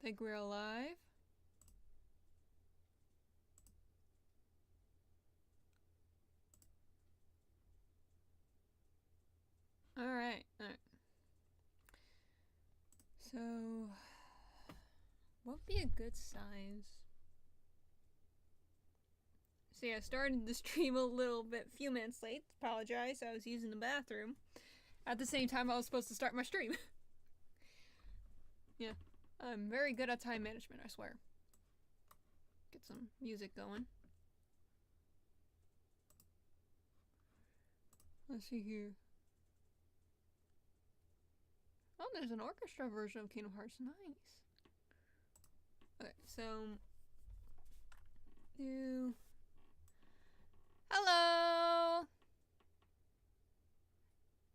Think we're alive? Alright, alright. So, what would be a good size? So yeah, I started the stream a little bit, few minutes late. Apologize, I was using the bathroom. At the same time I was supposed to start my stream. Yeah, I'm very good at time management, I swear. Get some music going. Let's see here. Oh, there's an orchestra version of Kingdom Hearts. Nice. Okay, so... Hello!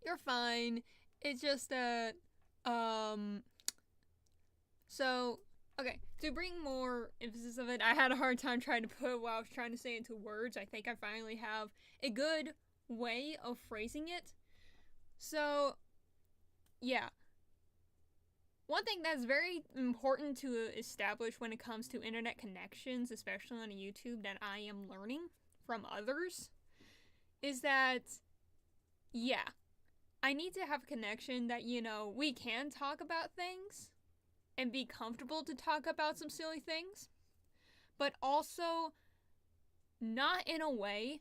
You're fine. It's just that... So... Okay, to bring more emphasis of it, I had a hard time trying to put what I was trying to say into words. I think I finally have a good way of phrasing it. So... Yeah. One thing that's very important to establish when it comes to internet connections, especially on YouTube, that I am learning from others, is that, yeah, I need to have a connection that, you know, we can talk about things and be comfortable to talk about some silly things, but also not in a way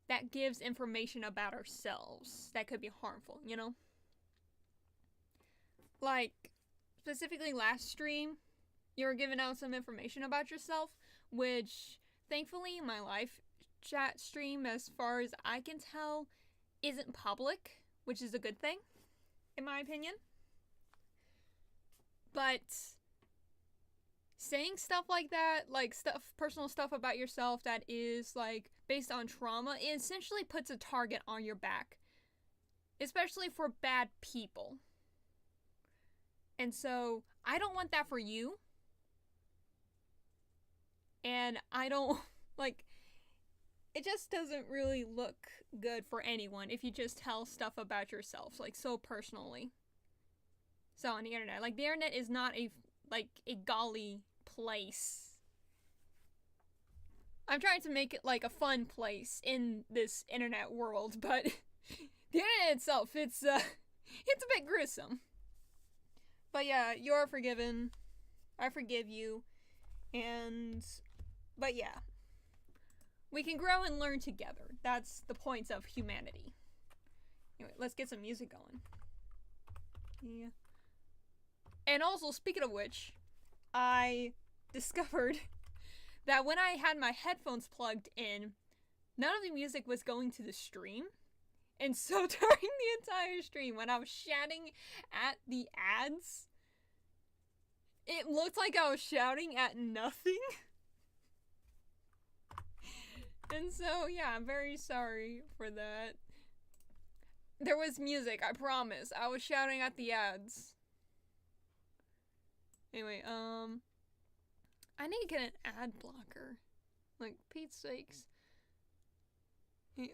that gives information about ourselves that could be harmful, you know? Like, specifically last stream, you were giving out some information about yourself, which thankfully my live chat stream, as far as I can tell, isn't public, which is a good thing, in my opinion. But saying stuff like that, like personal stuff about yourself that is like based on trauma, it essentially puts a target on your back, especially for bad people. And so, I don't want that for you. And I don't, like, it just doesn't really look good for anyone if you just tell stuff about yourself, like, so personally. So, on the internet. Like, the internet is not a golly place. I'm trying to make it, like, a fun place in this internet world, but the internet itself, it's a bit gruesome. But yeah, you're forgiven. I forgive you. But yeah. We can grow and learn together. That's the point of humanity. Anyway, let's get some music going. Yeah. And also, speaking of which, I discovered that when I had my headphones plugged in, none of the music was going to the stream. And so during the entire stream, when I was shouting at the ads, it looked like I was shouting at nothing. And so, yeah, I'm very sorry for that. There was music, I promise. I was shouting at the ads. Anyway, I need to get an ad blocker. Like, Pete's sakes. Hey,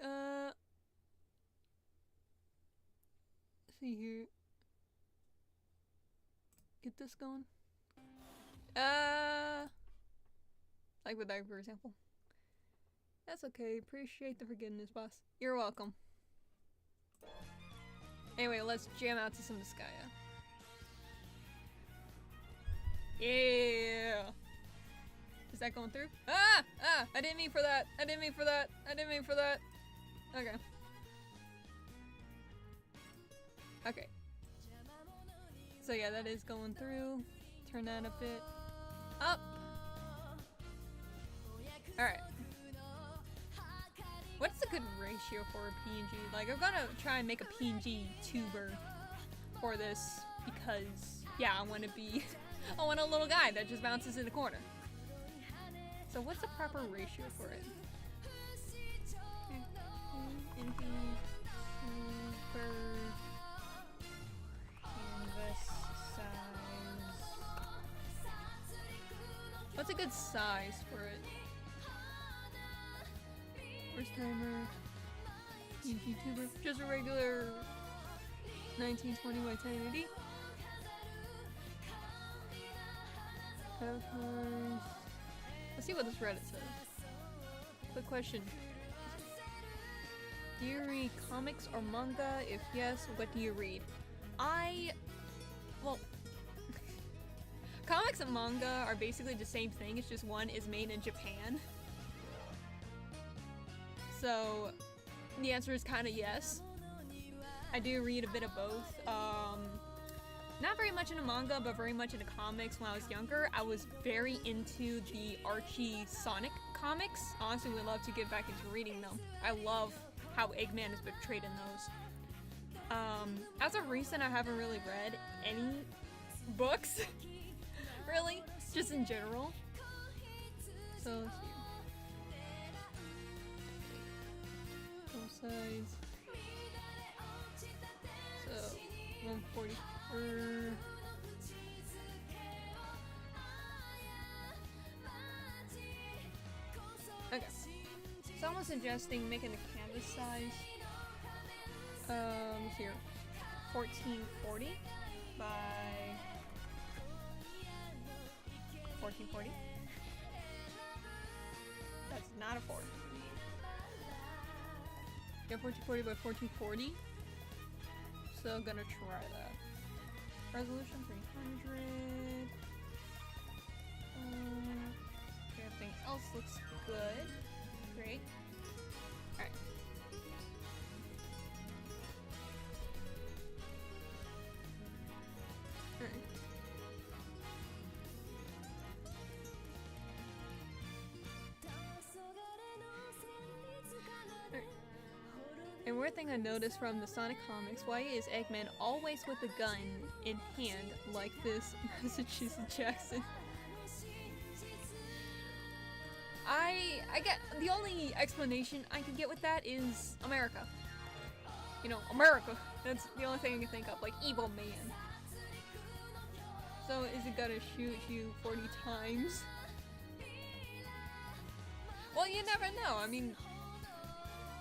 see here. Get this going. Like with that, for example. That's okay. Appreciate the forgiveness, boss. You're welcome. Anyway, let's jam out to some Disgaea. Yeah! Is that going through? Ah! Ah! I didn't mean for that! I didn't mean for that! I didn't mean for that! Okay. Okay. So yeah, that is going through. Turn that a bit up. Alright. What's a good ratio for a PNG? Like, I'm gonna try and make a PNG tuber for this because, yeah, I want to be... I want a little guy that just bounces in the corner. So what's the proper ratio for it? Per canvas size. What's a good size for it? First timer. YouTuber. Just a regular 1920 by 1080. Let's see what this Reddit says. Quick question. Do you read comics or manga? If yes, what do you read? Well, comics and manga are basically the same thing, it's just one is made in Japan. So, the answer is kind of yes. I do read a bit of both. Not very much into manga, but very much into comics when I was younger. I was very into the Archie Sonic comics. Honestly, would love to get back into reading them. I love how Eggman is portrayed in those. As of recent, I haven't really read any books, really, just in general. So, let's see. Full size. So, 140. Okay. Someone's suggesting making the canvas size. Here. 1440 by 1440. That's not a 4. Yeah, 1440 by 1440. So I'm gonna try that. Resolution 300. Everything else looks good. Great. Alright. And weird thing I noticed from the Sonic comics, why is Eggman always with a gun in hand like this Massachusetts Jackson? I get the only explanation I can get with that is America. You know, America. That's the only thing I can think of, like evil man. So is it gonna shoot you 40 times? Well, you never know. I mean,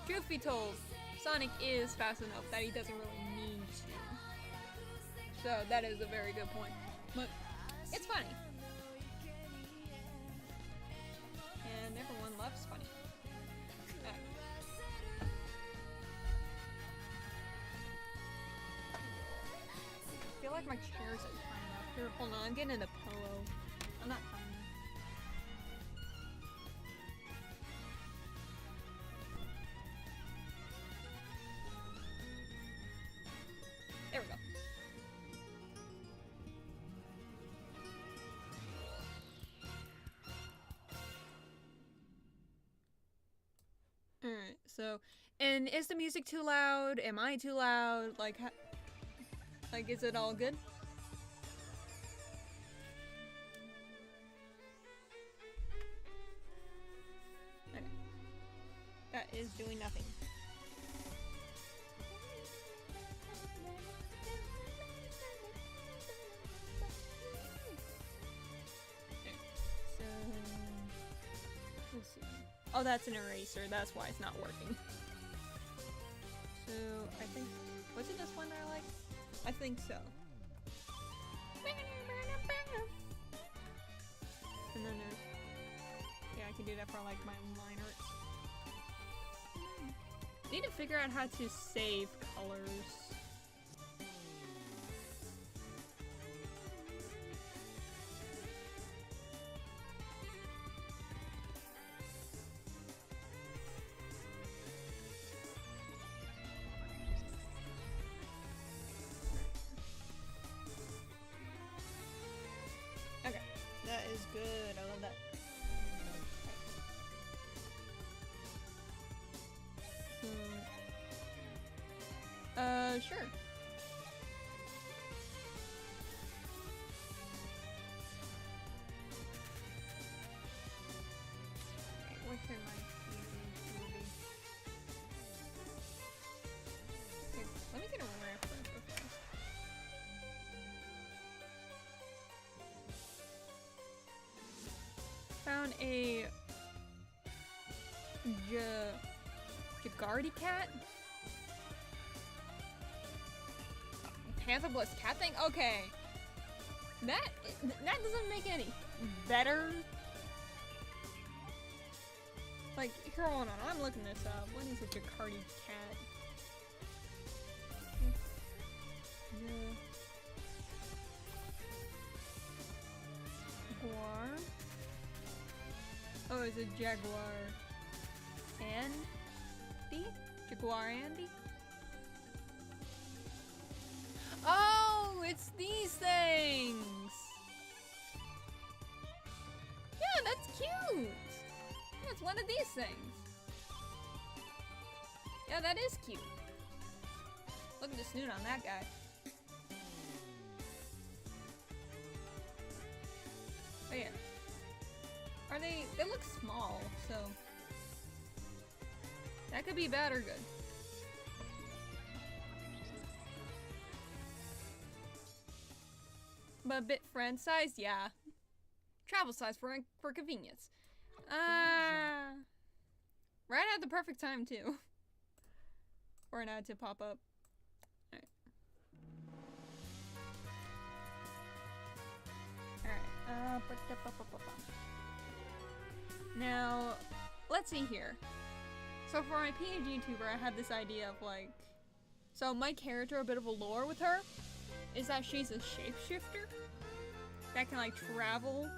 truth be told, Sonic is fast enough that he doesn't really need to. So that is a very good point. But it's funny. And everyone loves funny. I feel like my chairs are tying up. Here, hold on, I'm getting in a pillow. I'm not tying. There we go. Alright, so, and is the music too loud? Am I too loud? Like, is it all good? Okay. That is doing nothing. Let's see. Oh, that's an eraser. That's why it's not working. So, I think... Was it this one I like? I think so. And then there's... Yeah, I can do that for like my line arts. Need to figure out how to save colors. Okay, that is good. I love that. Sure. Okay, what's in my movie? Here, let me get a reference. Okay. Found a Jagardi cat? Panther Blitz cat thing? Okay. That doesn't make any better. Like, here, hold on, I'm looking this up. What is a Jakarta cat? Jaguar. Oh, it's a jaguar. Andy? Jaguar Andy? Oh, it's these things! Yeah, that's cute! It's one of these things. Yeah, that is cute. Look at the snoot on that guy. Oh yeah. Are they look small, so that could be bad or good. But a bit friend size, yeah. Travel size for convenience. Right at the perfect time too. For an ad to pop up. Alright. Now, let's see here. So for my PNG YouTuber, I had this idea of like, so my character, a bit of a lore with her, is that she's a shapeshifter that can like travel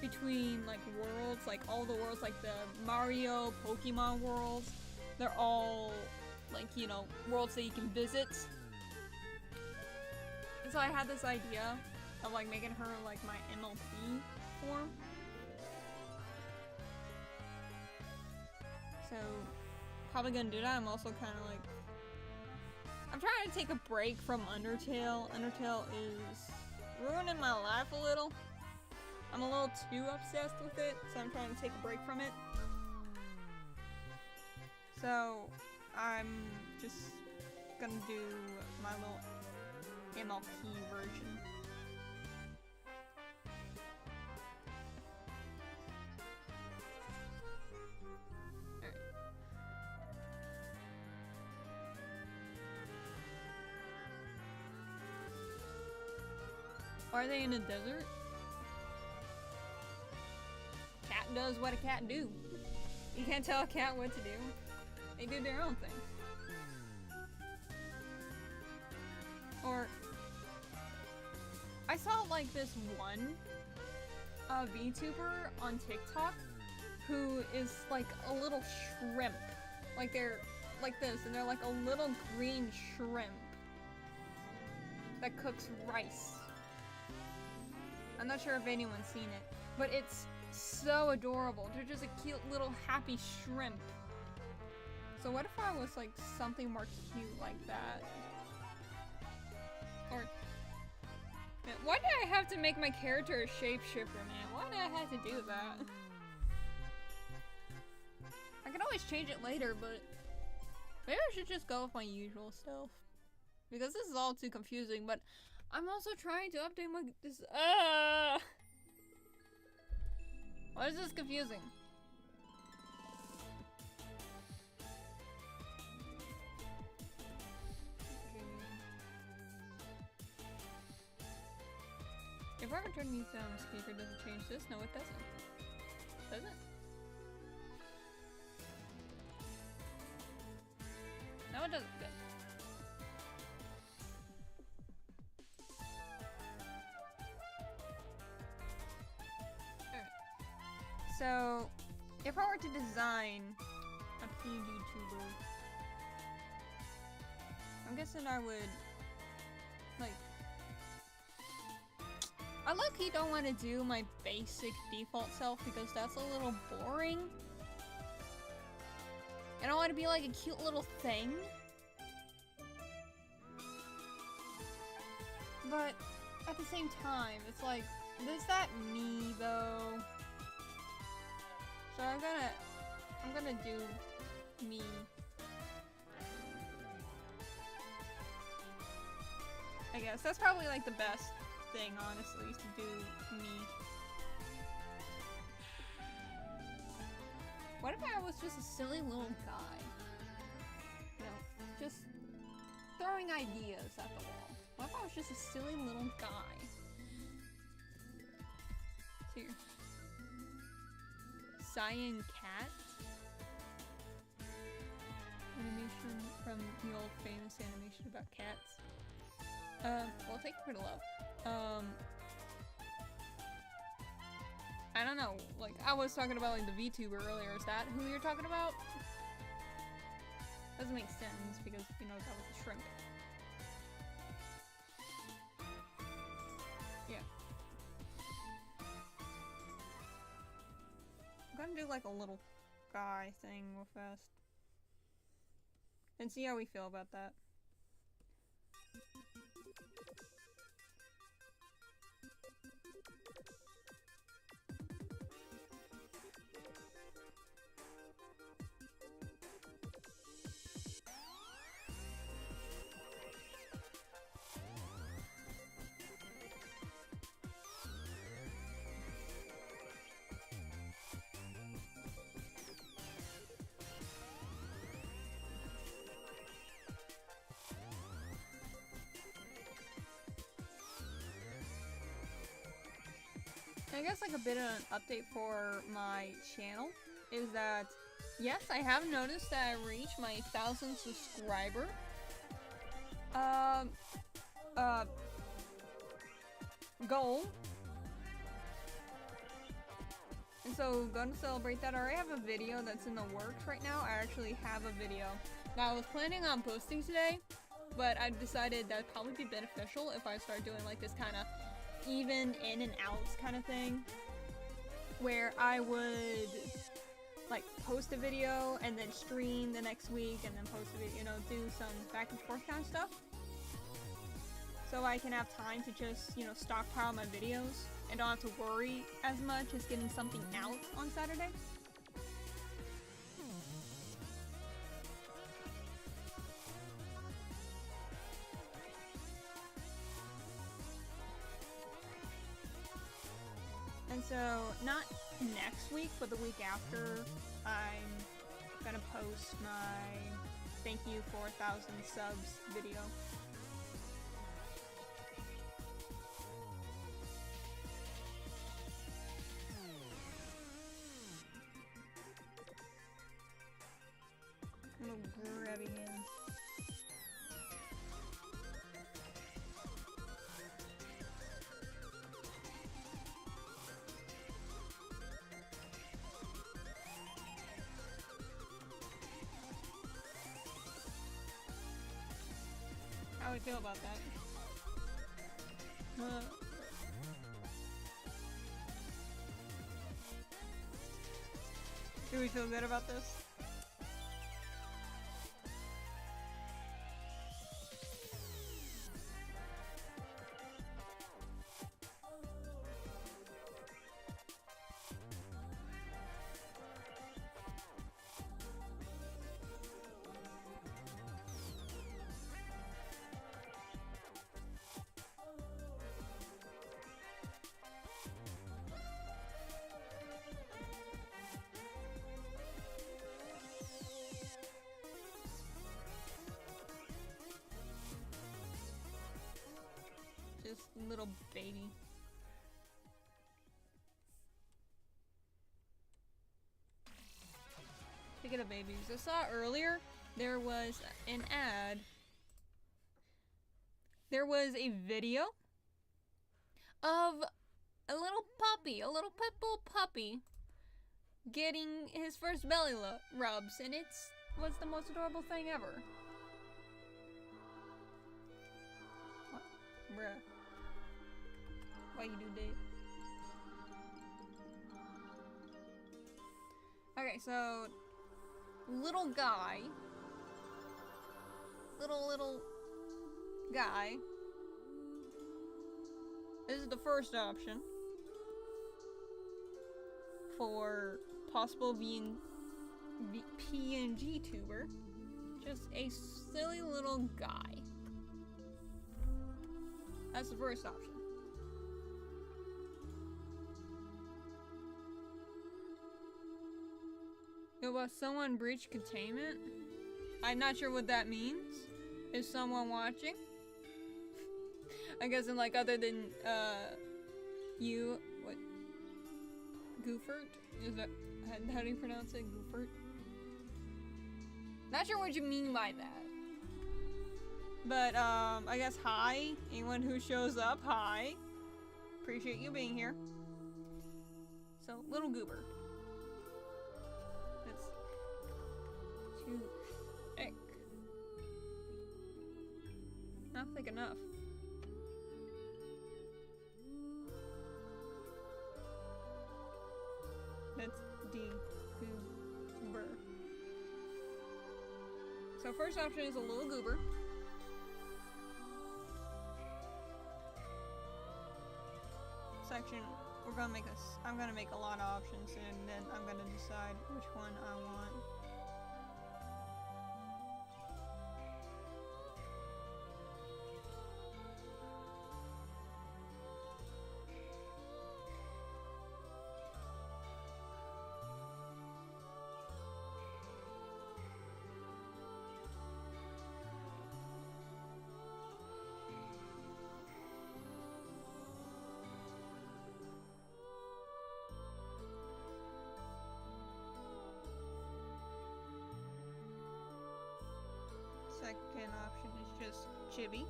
between like worlds, like all the worlds, like the Mario, Pokemon worlds. They're all like, you know, worlds that you can visit. And so I had this idea of like making her like my MLP form. So probably gonna do that. I'm also kind of like, I'm trying to take a break from Undertale. Undertale is ruining my life a little. I'm a little too obsessed with it, so I'm trying to take a break from it. So I'm just gonna do my little MLP version. Are they in a desert? Cat does what a cat do. You can't tell a cat what to do. They do their own thing. Or I saw like this one VTuber on TikTok who is like a little shrimp. Like they're like this, and they're like a little green shrimp that cooks rice. I'm not sure if anyone's seen it, but it's so adorable. They're just a cute little happy shrimp. So what if I was like something more cute like that? Or man, why did I have to make my character a shapeshifter, man? Why did I have to do that? I can always change it later, but maybe I should just go with my usual stuff. Because this is all too confusing, but I'm also trying to update my this why is this confusing? If I were to turn these down the speaker, does it change this? No, it doesn't. Does it? No, it doesn't. Good. So, if I were to design a PNG YouTuber, I'm guessing I would, like, I low-key don't want to do my basic default self because that's a little boring. And I want to be like a cute little thing. But at the same time, it's like, is that me though? So I'm gonna do me. I guess that's probably like the best thing, honestly, is to do me. What if I was just a silly little guy? You know, just throwing ideas at the wall. What if I was just a silly little guy? here? Cyan Cat? Animation from the old famous animation about cats. Well, thank you for the love. I don't know, like, I was talking about, like, the VTuber earlier. Is that who you're talking about? Doesn't make sense, because, you know, that was a shrimp. Yeah. I'm gonna do, like, a little guy thing real fast. And see how we feel about that. I guess like a bit of an update for my channel is that, yes, I have noticed that I reached my 1,000 subscriber goal. And so gonna celebrate that. I already have a video that's in the works right now. I actually have a video. Now I was planning on posting today, but I decided that'd probably be beneficial if I start doing like this kind of even in and outs kind of thing, where I would like post a video and then stream the next week and then post a video, you know, do some back and forth kind of stuff, so I can have time to just, you know, stockpile my videos and don't have to worry as much as getting something out on Saturday. And so, not next week, but the week after, I'm gonna post my thank you for 1,000 subs video. I'm gonna grab it again. How do we feel about that? Do we feel good about this? Just little baby. Speaking of babies, I saw earlier there was an ad. There was a video of a little puppy, a little pit bull puppy, getting his first belly rubs, and it was the most adorable thing ever. What? Bruh. Why you do that? Okay, so little guy, little guy. This is the first option for possible PNG tuber. Just a silly little guy. That's the first option. Will someone breach containment? I'm not sure what that means. Is someone watching? I guess in like other than you. What? Goofert? Is that how do you pronounce it? Goofert? Not sure what you mean by that. But I guess hi. Anyone who shows up, hi. Appreciate you being here. So, little goober. That's too thick. Not thick enough. That's D. Goober. So first option is a little goober. Section, I'm gonna make a lot of options and then I'm gonna decide which one I want. Second option is just chibi.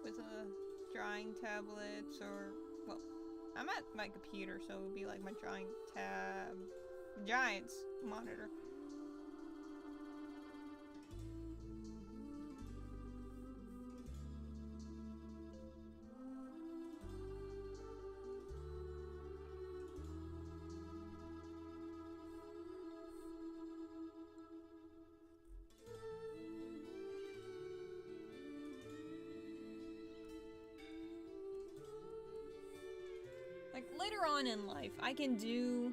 With drawing tablets or, well, I'm at my computer, so it would be like my drawing Giants monitor. Like, later on in life, I can do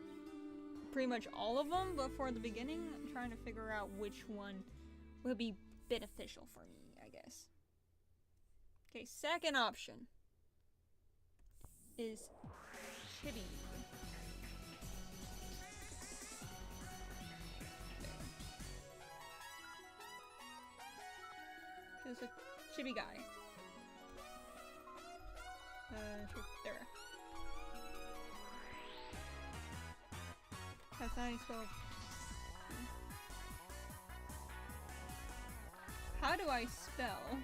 pretty much all of them, but for the beginning, I'm trying to figure out which one would be beneficial for me, I guess. Okay, second option is chibi. There's a chibi guy. There. That's how you spell. How do I spell?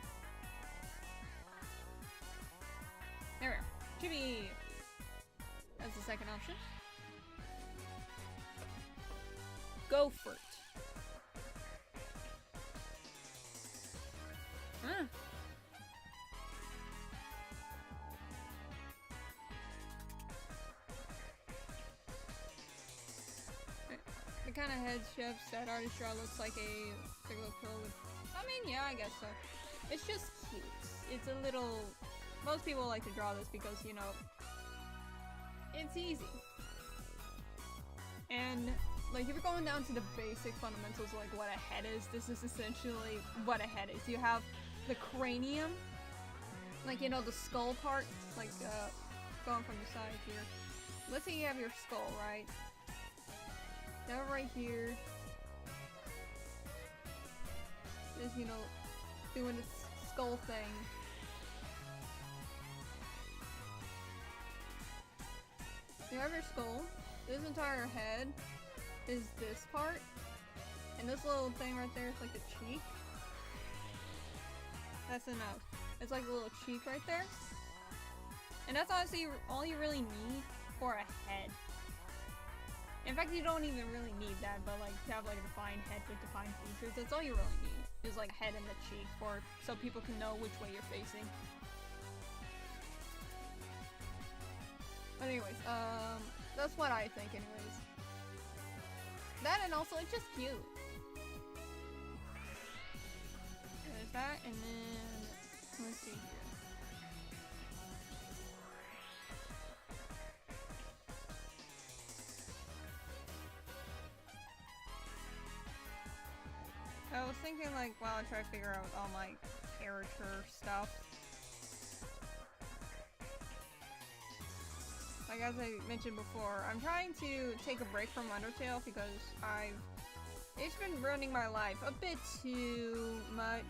There we go. Chibi! That's the second option. Gophert. Huh. The kind of head shapes that artist draw looks like a single pill with... I mean, yeah, I guess so. It's just cute. It's a little... Most people like to draw this because, you know, it's easy. And, like, if you're going down to the basic fundamentals, like what a head is, this is essentially what a head is. You have the cranium, like, you know, the skull part, like, going from the side here. Let's say you have your skull, right? Now right here is, you know, doing its skull thing. You have your skull. This entire head is this part. And this little thing right there is like the cheek. That's enough. It's like a little cheek right there. And that's honestly all you really need for a head. In fact, you don't even really need that, but like to have like a defined head with defined features, that's all you really need. Is like a head and the cheek so people can know which way you're facing. But anyways, that's what I think anyways. That and also it's just cute. There's that, and then let's see here. I was thinking, like, while I try to figure out all my character stuff. Like, as I mentioned before, I'm trying to take a break from Undertale because it's been ruining my life a bit too much.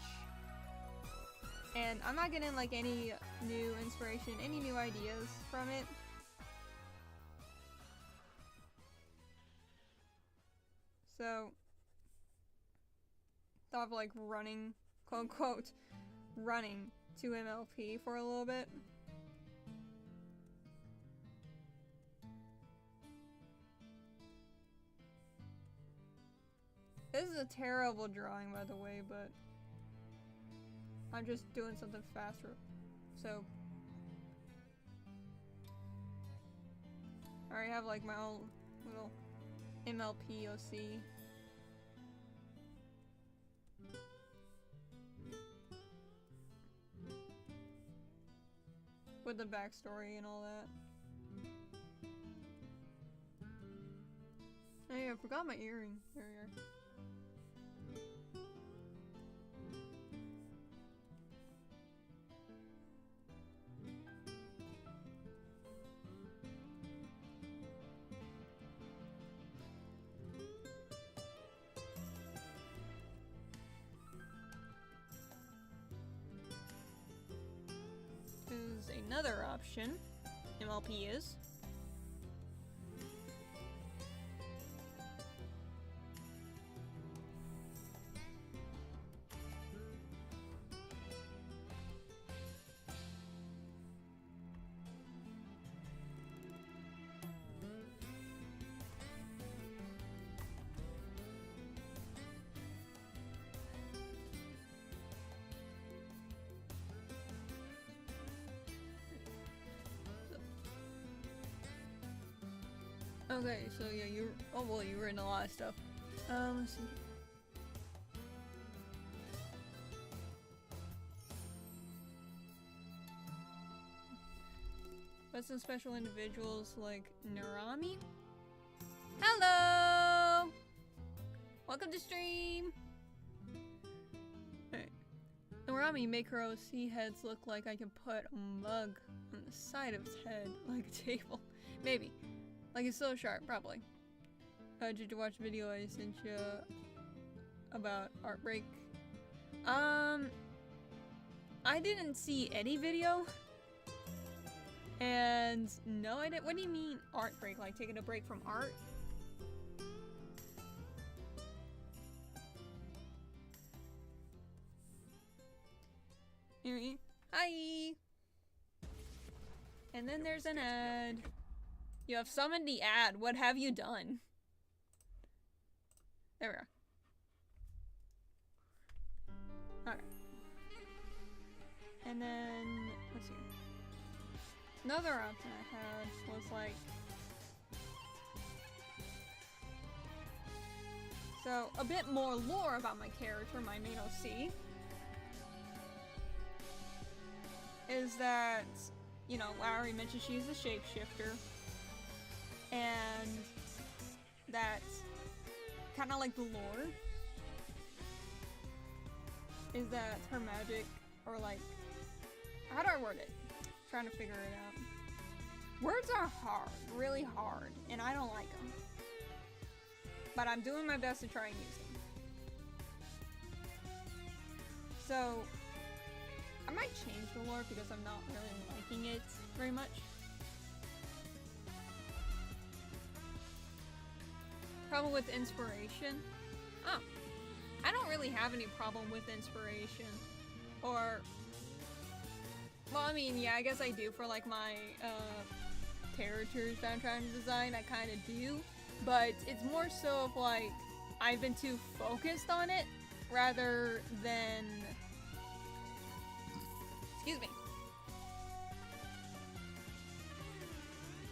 And I'm not getting like any new inspiration, any new ideas from it. So, thought of like running, quote unquote, running to MLP for a little bit. This is a terrible drawing, by the way, but I'm just doing something faster. So, I already have like my own little MLP OC. With the backstory and all that. Oh yeah, I forgot my earring. There we are. Another option, MLP is. Okay, so yeah, you were in a lot of stuff. Let's see. But some special individuals like Narami. Hello! Welcome to stream! Alright. Narami, make her OC heads look like I can put a mug on the side of its head, like a table. Maybe. Like it's so sharp, probably. Did you watch the video I sent you about Art Break? I didn't see any video. And no, I didn't. What do you mean art break? Like taking a break from art? Hi! And then there's an ad. You have summoned the ad. What have you done? There we are. Alright. And then, let's see. Another option I had was like... So, a bit more lore about my character, my main OC. Is that, you know, I already mentioned she's a shapeshifter. And that kind of like the lore is that her magic, or like, how do I word it? Trying to figure it out. Words are hard, really hard, and I don't like them. But I'm doing my best to try and use them. So, I might change the lore because I'm not really liking it very much. Problem with inspiration? Oh. I don't really have any problem with inspiration. Or... Well, I mean, yeah, I guess I do for, like, my, characters that I'm trying to design. I kind of do. But it's more so of, like, I've been too focused on it, rather than... Excuse me.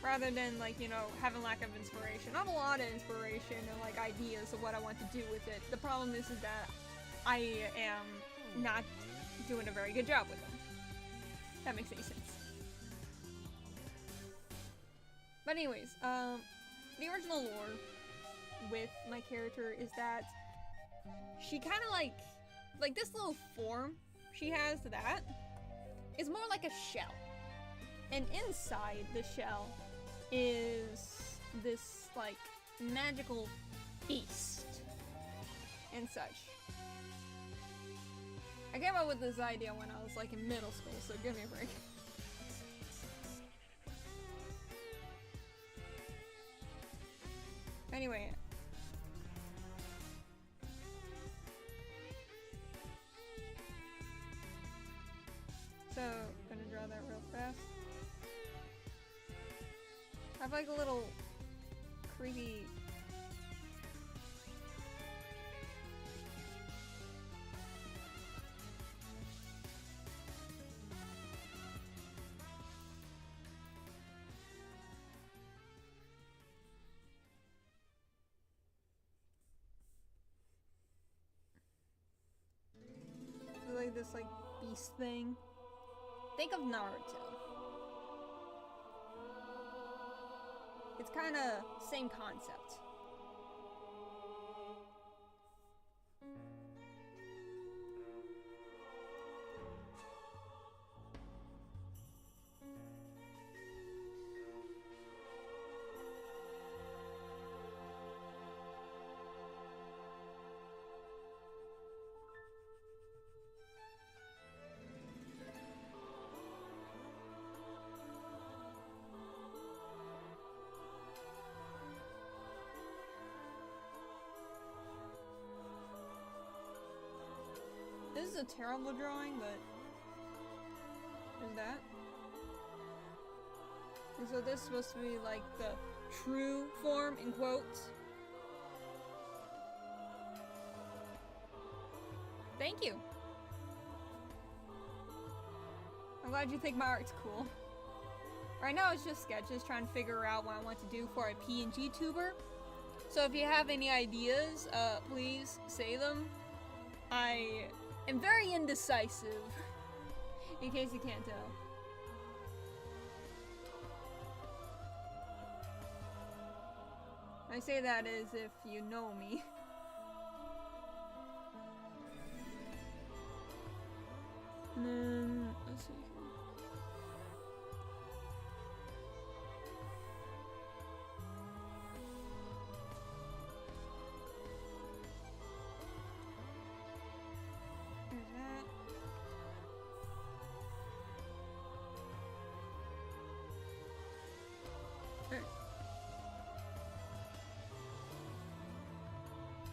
Rather than, like, you know, having lack of inspiration. I have a lot of inspiration and, like, ideas of what I want to do with it. The problem is that I am not doing a very good job with them. If that makes any sense. But anyways, the original lore with my character is that she kind of like this little form she has, that is more like a shell. And inside the shell is this, like, magical beast and such. I came up with this idea when I was like in middle school, so give me a break. Anyway. So, gonna draw that real fast. I have like a little creepy. Like this like beast thing. Think of Naruto. It's kind of same concept. This is a terrible drawing, but there's that. And so this is supposed to be like the true form, in quotes. Thank you. I'm glad you think my art's cool. Right now it's just sketches, trying to figure out what I want to do for a PNG tuber. So if you have any ideas, please say them. I am very indecisive, in case you can't tell. I say that as if you know me. And then, let's see here. There's that.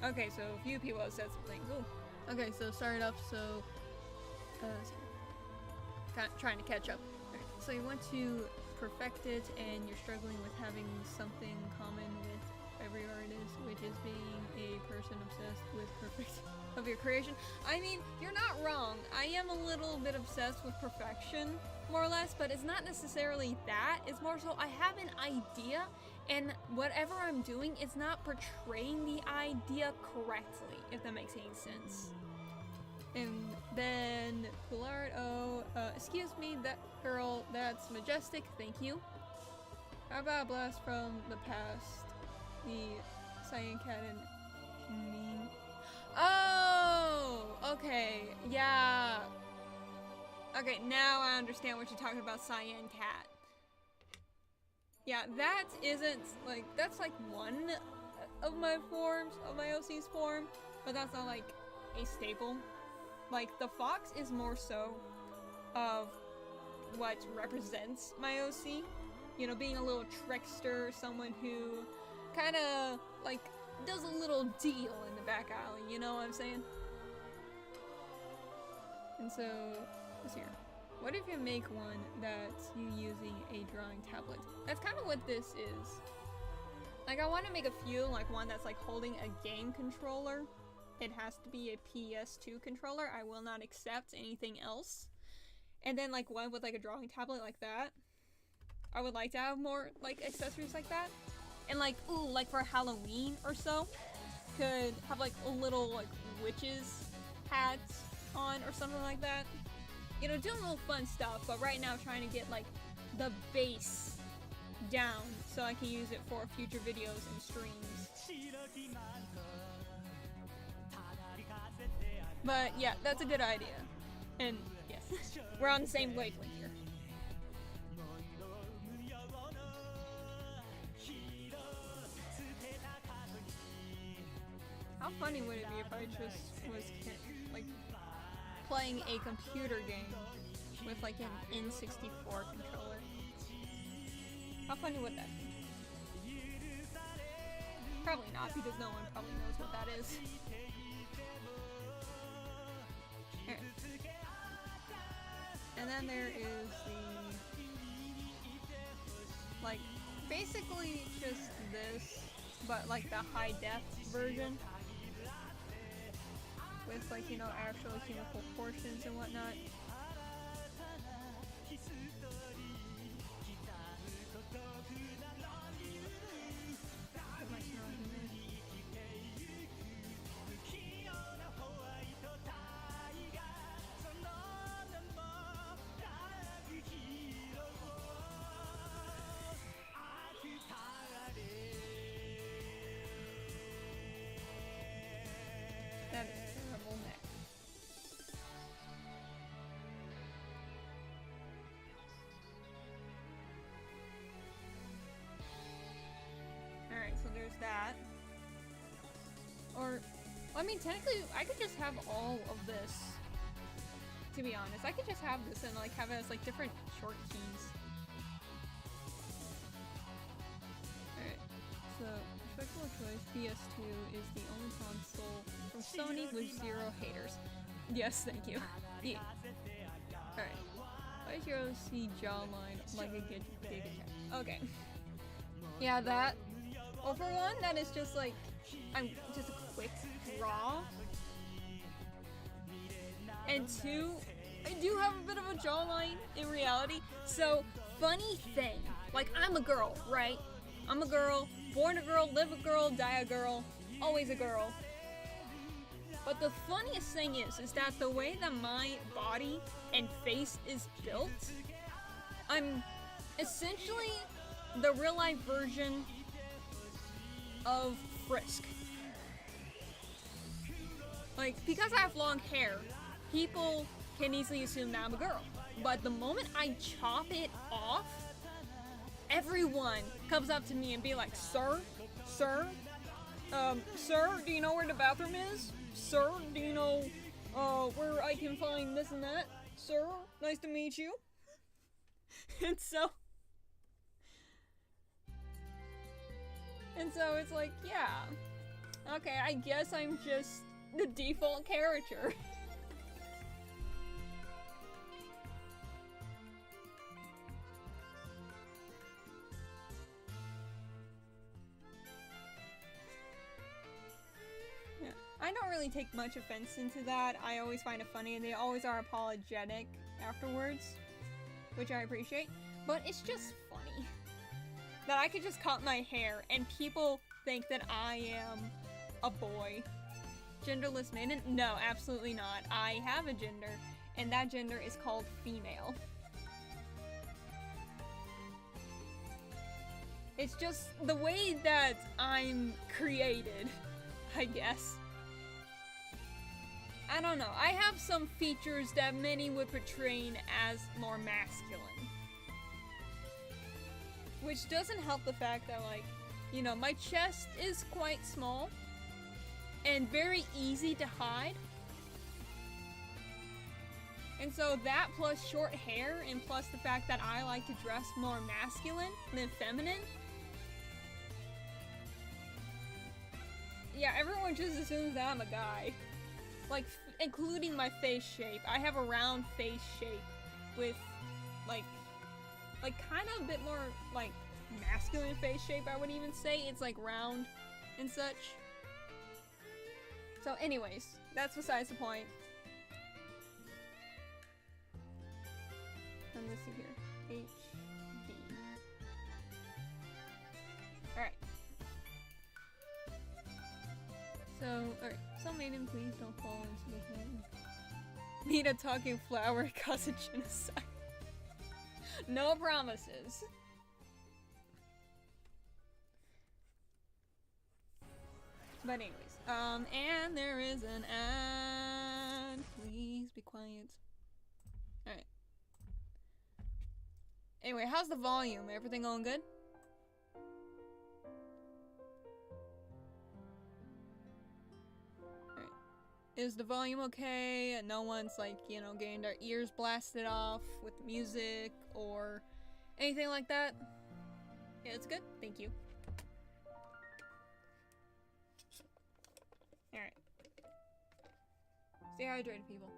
Okay, so a few people have said some things. Ooh. Okay, so started up, so kind of trying to catch up. Right. So you want to perfect it, and you're struggling with having something common with every artist, which is being a person obsessed with perfection of your creation. I mean, you're not wrong. I am a little bit obsessed with perfection, more or less, but it's not necessarily that. It's more so I have an idea, and whatever I'm doing, it's not portraying the idea correctly, if that makes any sense. And then, cool art, excuse me, that girl, that's majestic, thank you. How about a blast from the past? The cyan cat and mean. Oh, okay, yeah. Okay, now I understand what you're talking about, cyan cat. Yeah, that isn't, like, that's like one of my forms, of my OC's form, but that's not like a staple. Like, the fox is more so of what represents my OC. You know, being a little trickster, someone who kind of, like, does a little deal in the back alley, you know what I'm saying? And so, this here. What if you make one that's you using a drawing tablet? That's kind of what this is. Like, I want to make a few, like one that's like holding a game controller. It has to be a PS2 controller. I will not accept anything else. And then like one with like a drawing tablet like that. I would like to have more like accessories like that. And like, ooh, like for Halloween or so, could have like a little like witches hats on or something like that. You know, doing little fun stuff, but right now trying to get like the base down so I can use it for future videos and streams. But yeah, that's a good idea. And yes, we're on the same wavelength here. How funny would it be if I just was like playing a computer game with like an N64 controller. How funny would that be? Probably not, because no one probably knows what that is. Alright. And then there is the, like, basically just this, but like the high def version. With like, you know, actual chemical portions and whatnot. That is terrible neck. Alright, so there's that. Or, I mean, technically, I could just have all of this. To be honest, I could just have this and like have it as like different short keys. Alright, so respectable choice, PS2 is the only console from Sony with 0 haters. Yes, thank you. Yeah. Alright. Why does Hero see jawline like a giga check? Okay. Yeah, that. Well, for one, that is just like, I'm just a quick draw. And two, I do have a bit of a jawline in reality. So, funny thing, like I'm a girl, right? I'm a girl, born a girl, live a girl, die a girl, always a girl. But the funniest thing is that the way that my body and face is built, I'm essentially the real life version of Frisk. Like, because I have long hair, people can easily assume that I'm a girl. But the moment I chop it off, everyone comes up to me and be like, sir, sir, do you know where the bathroom is? Sir, do you know, where I can find this and that? Sir, nice to meet you. And so it's like, yeah, okay, I guess I'm just the default character. I don't really take much offense into that. I always find it funny, and they always are apologetic afterwards, which I appreciate. But it's just funny that I could just cut my hair and people think that I am a boy. Genderless maiden? No, absolutely not. I have a gender, and that gender is called female. It's just the way that I'm created, I guess. I don't know. I have some features that many would portray as more masculine. Which doesn't help the fact that, like, you know, my chest is quite small and very easy to hide. And so that plus short hair and plus the fact that I like to dress more masculine than feminine. Yeah, everyone just assumes that I'm a guy. Like, including my face shape. I have a round face shape with, like kind of a bit more, like, masculine face shape, I would even say. It's, like, round and such. So, anyways, that's besides the point. And let's see here. HD. Alright. So, alright. So, maiden, please don't fall into the hand. Need a talking flower, cause a genocide. No promises. But anyways, and there is an ad. Please be quiet. Alright. Anyway, how's the volume? Everything going good? Alright. Is the volume okay? And no one's like, you know, getting their ears blasted off with music or anything like that? Yeah, it's good. Thank you. Alright. Stay hydrated, people.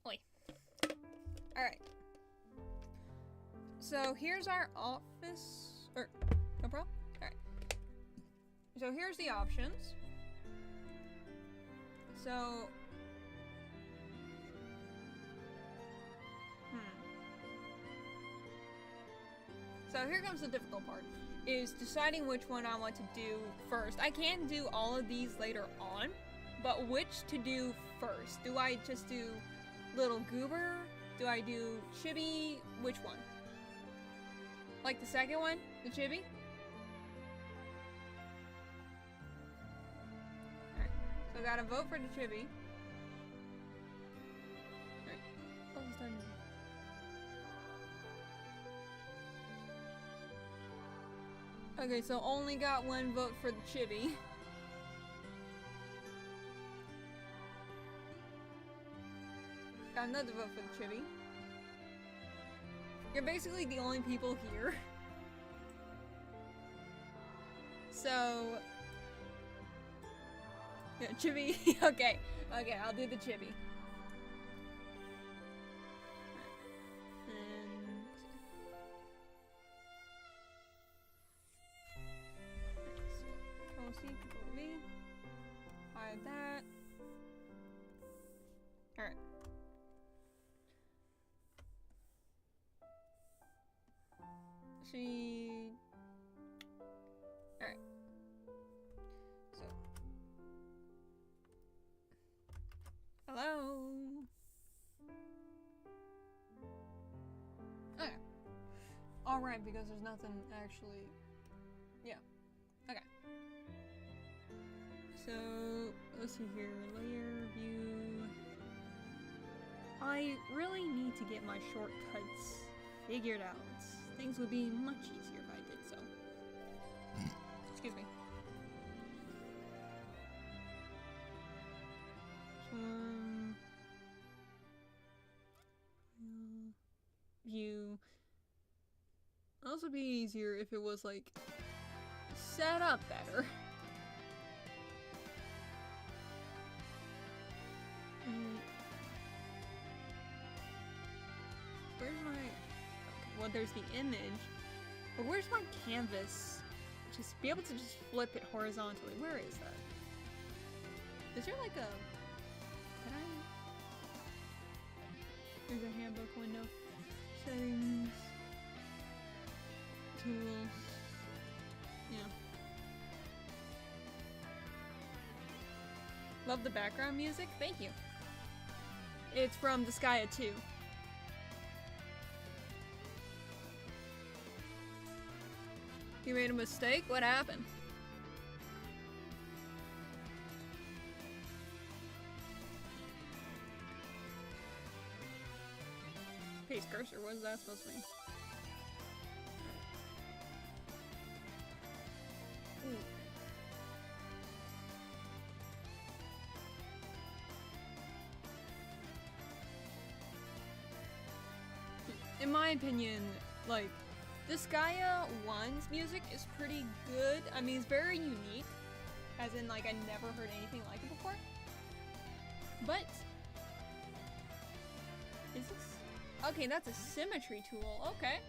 Oi. Alright. So here's our office. No problem? Alright. So here's the options. So So here comes the difficult part, is deciding which one I want to do first. I can do all of these later on, but which to do first? Do I just do Little Goober? Do I do Chibi? Which one? Like the second one? The Chibi? Alright, so I gotta vote for the Chibi. Alright. Oh, it's done. Okay, so only got one vote for the Chibi. Got another vote for the Chibi. You're basically the only people here. So... yeah, Chibi. Okay, I'll do the Chibi. Control V. Hide that. Alright. Alright. So. Hello? Okay. Alright, because there's nothing actually... yeah. Okay. So, let's see here, layer, view. I really need to get my shortcuts figured out. Things would be much easier if I did so. Excuse me. View. It'd also be easier if it was like set up better. Where's my... okay, well, there's the image. But where's my canvas? Just be able to just flip it horizontally. Where is that? Is there like a... can I... there's a handbook window. Settings. Tools. Yeah. Love the background music. Thank you. It's from Disgaea 2. You made a mistake? What happened? Paste cursor, what is that supposed to mean? Ooh. In my opinion, like, Disgaea 1's music is pretty good. I mean, it's very unique. As in, like, I never heard anything like it before. But... is this... okay, that's a symmetry tool. Okay.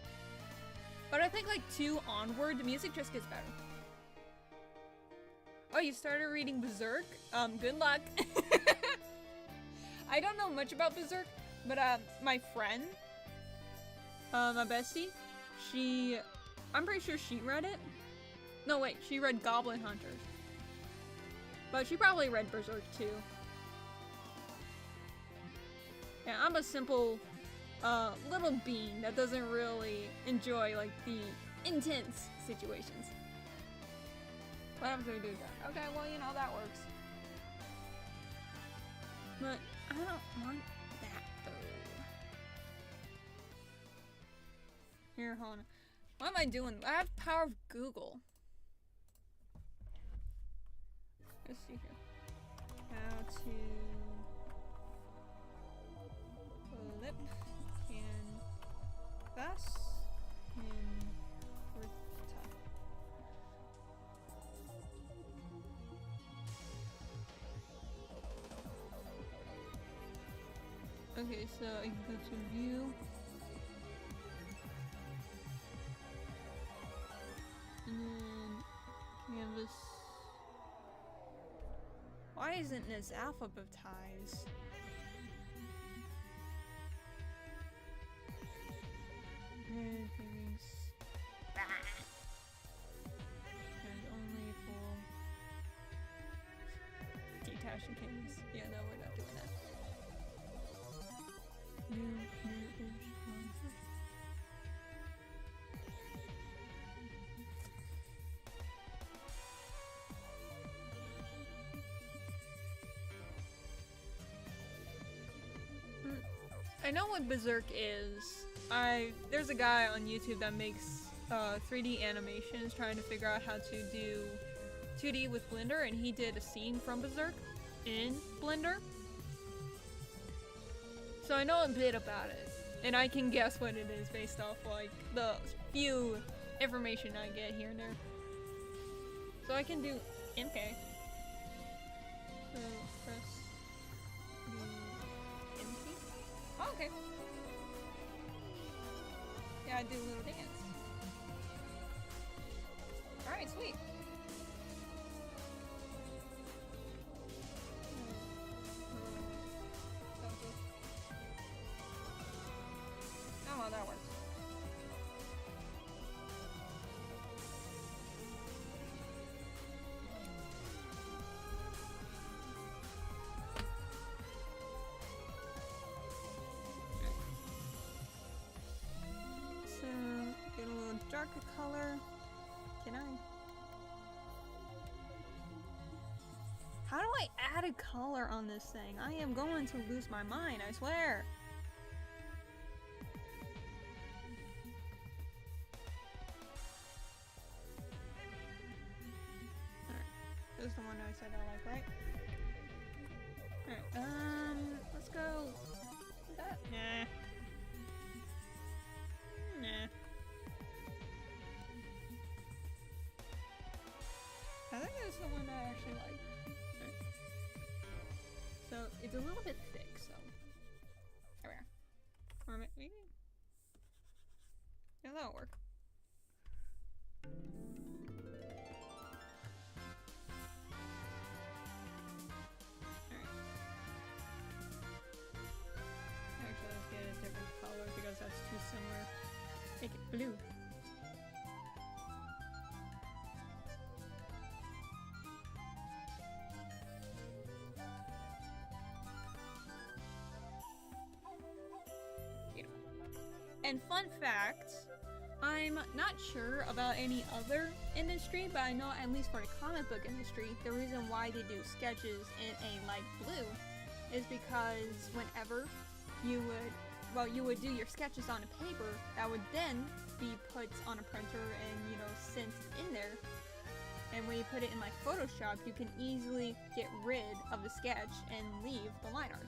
But I think, like, 2 onward, the music just gets better. Oh, you started reading Berserk? Good luck. I don't know much about Berserk, but, my friend, my bestie, I'm pretty sure she read it. No, wait, she read Goblin Hunters. But she probably read Berserk too. Yeah, I'm a simple, little bean that doesn't really enjoy, like, the intense situations. What happens if we do that? Okay, well, you know, that works. But I don't want that, though. Here, hold on. What am I doing? I have power of Google. Let's see here. How to flip canvas in Rita. Okay, so I can go to view. And then canvas. Why isn't this alphabetized? And only for detaching canvas. Yeah, no, we're not doing that. New I know what Berserk is. There's a guy on YouTube that makes 3D animations trying to figure out how to do 2D with Blender, and he did a scene from Berserk in Blender. So I know a bit about it, and I can guess what it is based off like the few information I get here and there. So I can do MK. So press the M key. Oh, okay. Yeah, I do a little dance. Alright, sweet. Oh, well, that works. So, get a little darker color. Can I? How do I add a color on this thing? I am going to lose my mind, I swear. Alright, this is the one I said I like, right? Alright, let's go with that. Nah. Nah. I think that's the one I actually like. Right. So it's a little bit thick, so there we are. Or maybe, yeah, that'll work. Alright. Actually, let's get a different color because that's too similar. Make it blue. And fun fact, I'm not sure about any other industry, but I know at least for the comic book industry, the reason why they do sketches in a light blue is because whenever you would do your sketches on a paper, that would then be put on a printer and, you know, sent in there. And when you put it in like Photoshop, you can easily get rid of the sketch and leave the line art.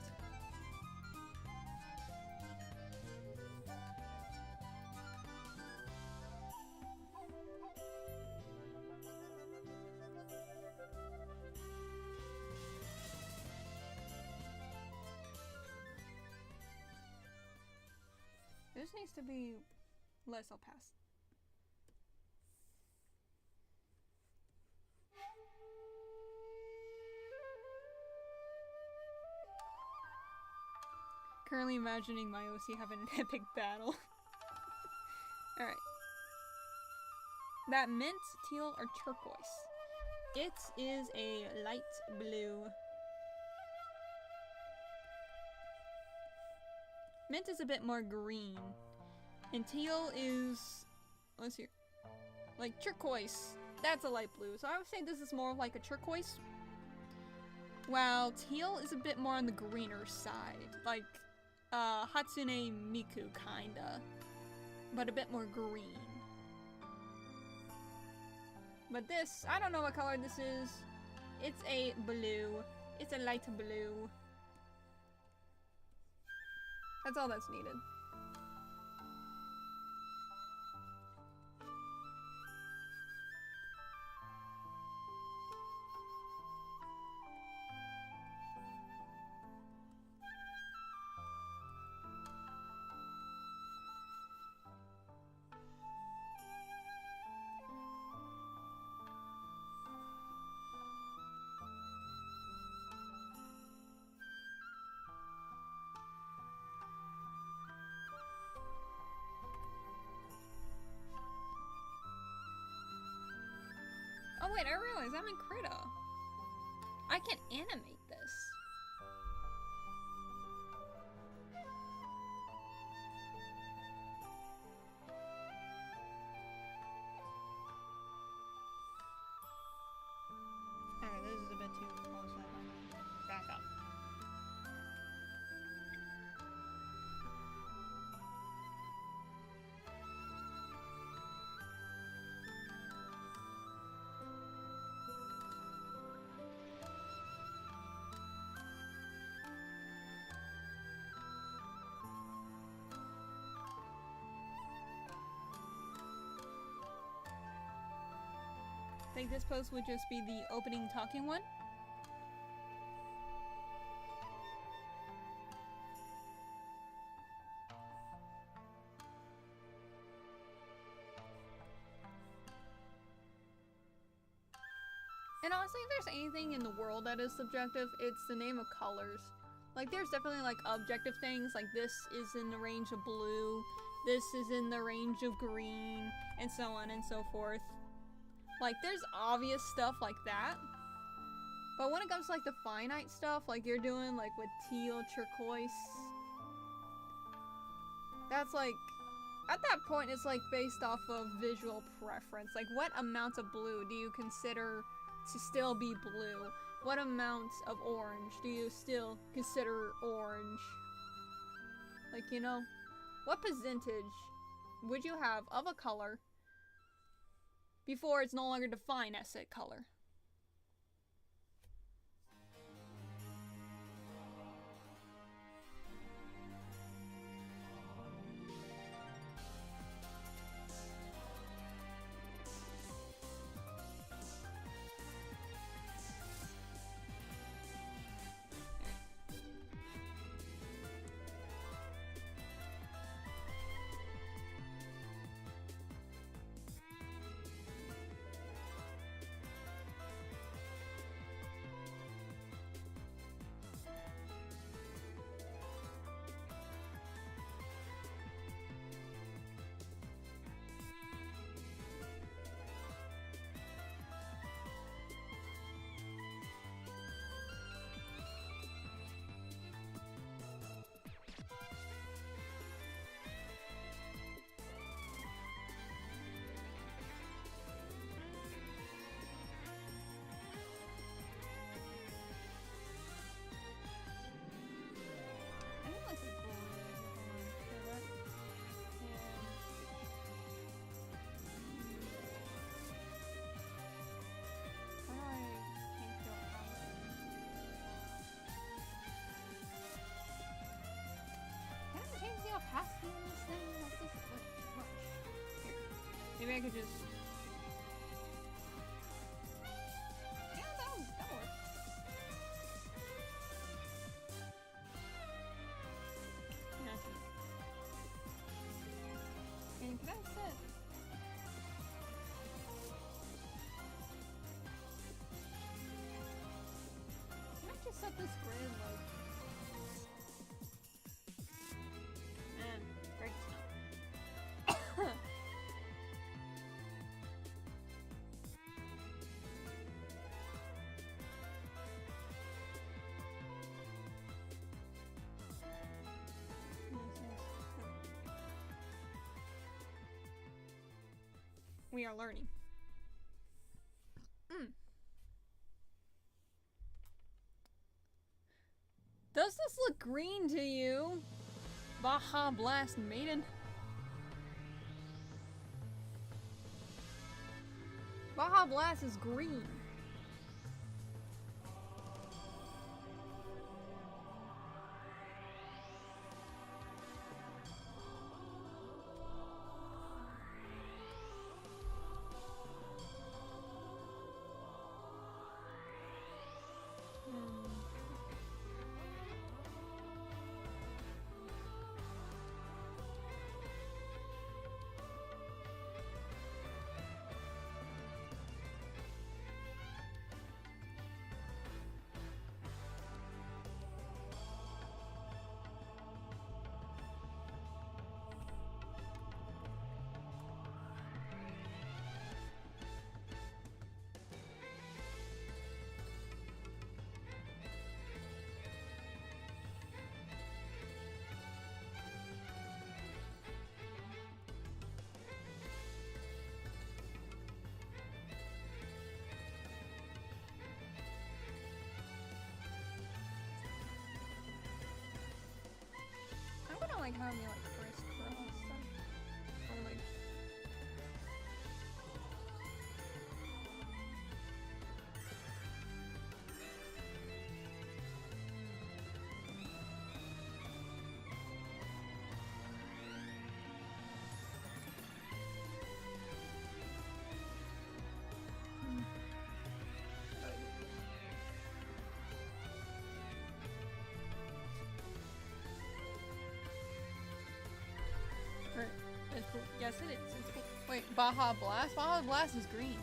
This needs to be less opaque. Currently imagining my OC having an epic battle. Alright. That mint, teal, or turquoise? It is a light blue. Mint is a bit more green. And teal is, let's see, like turquoise. That's a light blue. So I would say this is more like a turquoise. While teal is a bit more on the greener side. Like Hatsune Miku kinda. But a bit more green. But this, I don't know what color this is. It's a blue. It's a light blue. That's all that's needed. Oh wait, I realize I'm in Krita. I can animate this. Alright, this is a bit too close. Back up. I think this post would just be the opening talking one. And honestly, if there's anything in the world that is subjective, it's the name of colors. Like, there's definitely, like, objective things, like this is in the range of blue, this is in the range of green, and so on and so forth. Like, there's obvious stuff like that. But when it comes to, like, the finite stuff, like you're doing, like, with teal, turquoise, that's, like, at that point, it's, like, based off of visual preference. Like, what amounts of blue do you consider to still be blue? What amount of orange do you still consider orange? Like, you know, what percentage would you have of a color before it's no longer defined as said color? Opacity in this thing? Like, this is like too much. Here. Maybe I could just... Yeah, that'll work. Yeah. And can I set... Can I just set this grid, like... We are learning. Does this look green to you? Baja Blast Maiden? Baja Blast is green. I don't like having me like crisscross stuff. Or like. It's cool. Yes, it is. It's cool. Wait, Baja Blast? Baja Blast is green.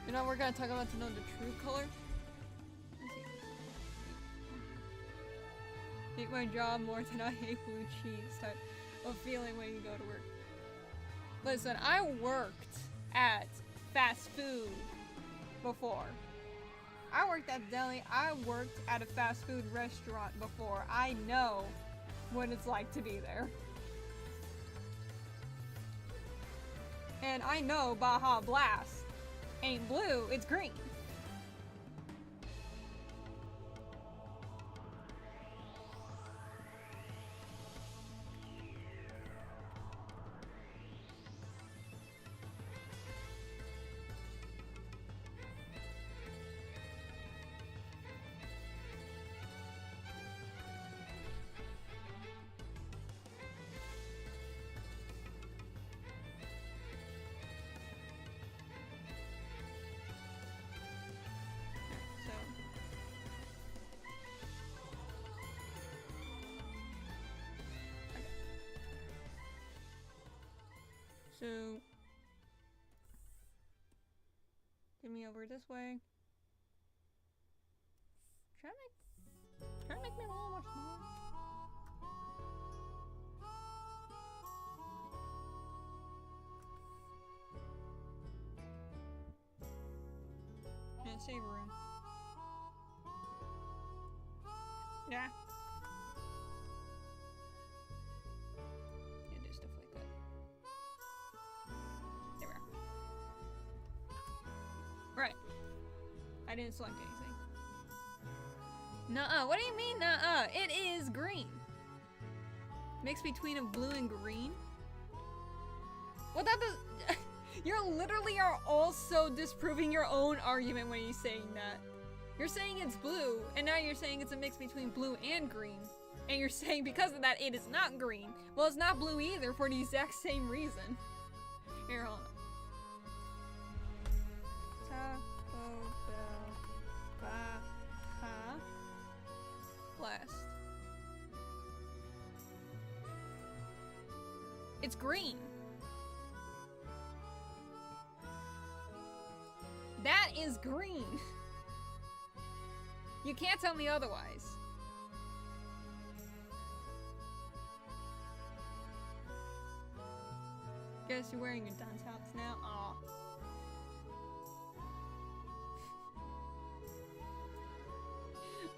You know, we're gonna talk about to know the true color. Let's see. Hate my job more than I hate blue cheese type of feeling when you go to work. Listen, I worked at fast food before. I worked at deli. I worked at a fast food restaurant before. I know what it's like to be there. And I know Baja Blast ain't blue, it's green. So, get me over this way. Try to make me a little more smaller. And save room. Yeah. I didn't select anything. Nuh-uh. What do you mean, nuh-uh? It is green. Mix between a blue and green? Well, that does... You literally are also disproving your own argument when you're saying that. You're saying it's blue, and now you're saying it's a mix between blue and green. And you're saying because of that, it is not green. Well, it's not blue either for the exact same reason. Here, hold on. Baja Blast. It's green. That is green. You can't tell me otherwise. Guess you're wearing your dunce hats now? Aw.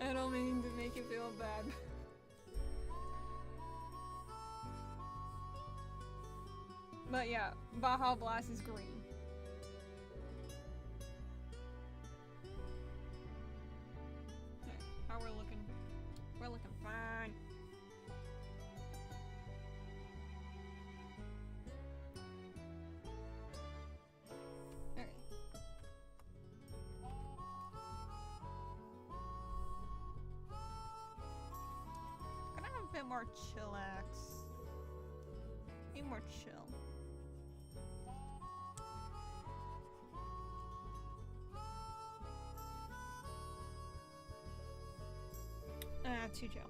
I don't mean to make you feel bad. But yeah, Baja Blast is green. Okay, how we're looking? We're looking fine. more chillax. Need more chill. Too chill.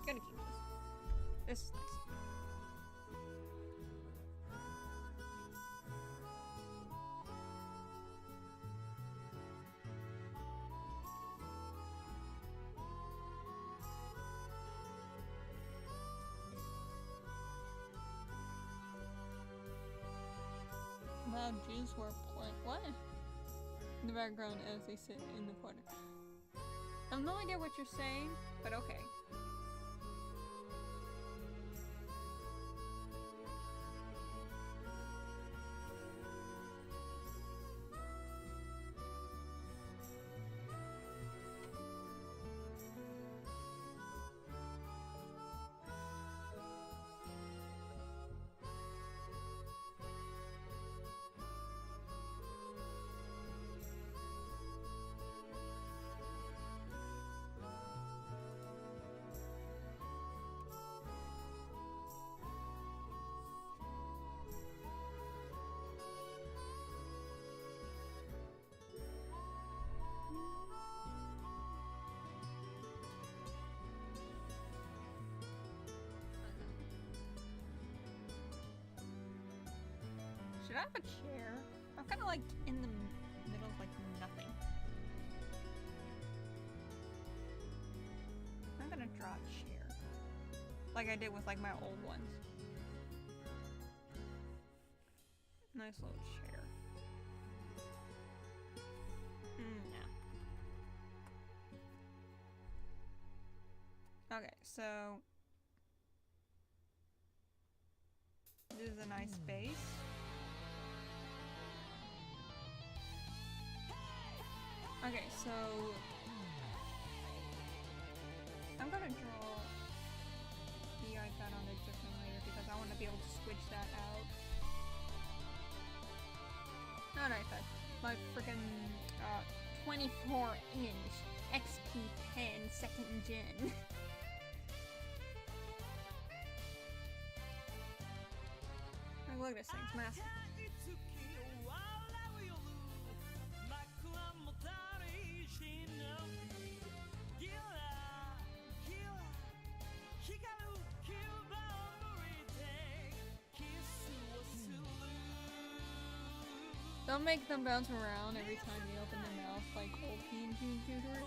Gotta keep this. This is nice. Loud Jews were playing. What? In the background as they sit in the corner. I have no idea what you're saying, but okay. Should I have a chair? I'm kind of like in the middle of like nothing. I'm gonna draw a chair. Like I did with like my old ones. Nice little chair. Yeah. Okay, so this is a nice space. Okay, so I'm gonna draw the iPad on a different layer because I want to be able to switch that out. Not iPad, my freaking 24-inch XP10 2nd gen. Look at this thing, it's massive. Don't make them bounce around every time you open their mouth like old PNG computers.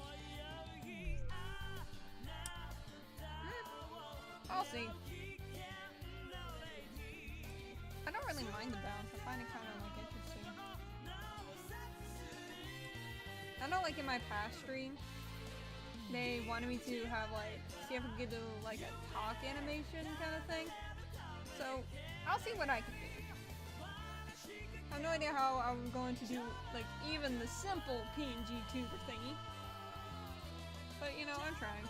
I'll see. I don't really mind the bounce. I find it kind of like interesting. I know like in my past stream, they wanted me to have like, see if we could do like a talk animation kind of thing. So I'll see what I can do. I have no idea how I'm going to do like even the simple PNG tuber thingy. But you know, I'm trying.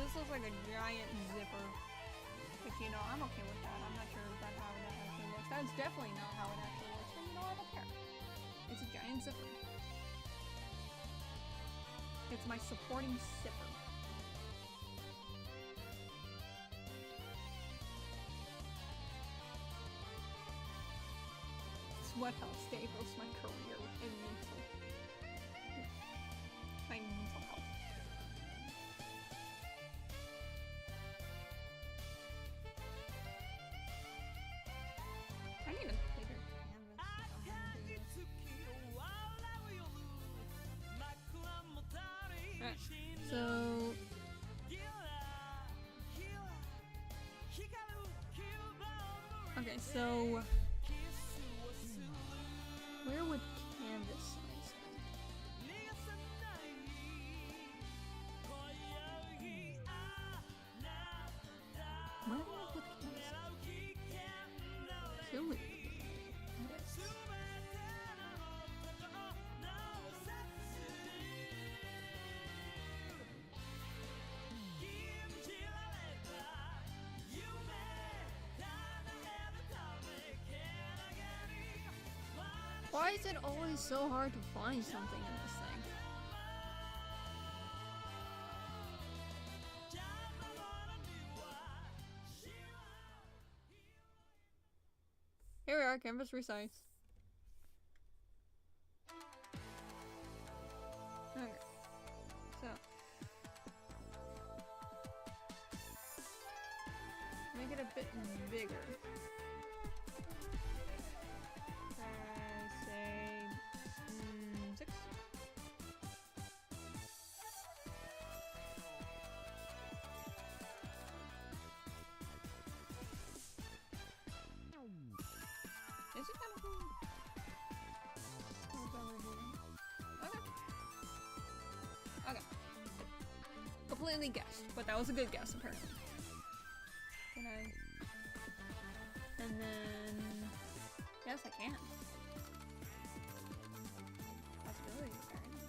This looks like a giant zipper. But you know, I'm okay with that. I'm not sure if that's how that actually looks. That's definitely not how it actually looks. And you know, I don't care. It's a giant zipper. It's my supporting zipper. It's what helps stabilize my career and mental. My mental health. I need a bigger canvas. Right. So okay, so where would canvas size be? Where would I put canvas size? Kill it. Why is it always so hard to find something in this thing? Here we are, canvas resize. Okay. So. Make it a bit bigger. Say 6. Is it kind of cool? Okay. Okay. Completely guessed, but that was a good guess apparently. Can I? And then yes, I can. Possibility, very nice.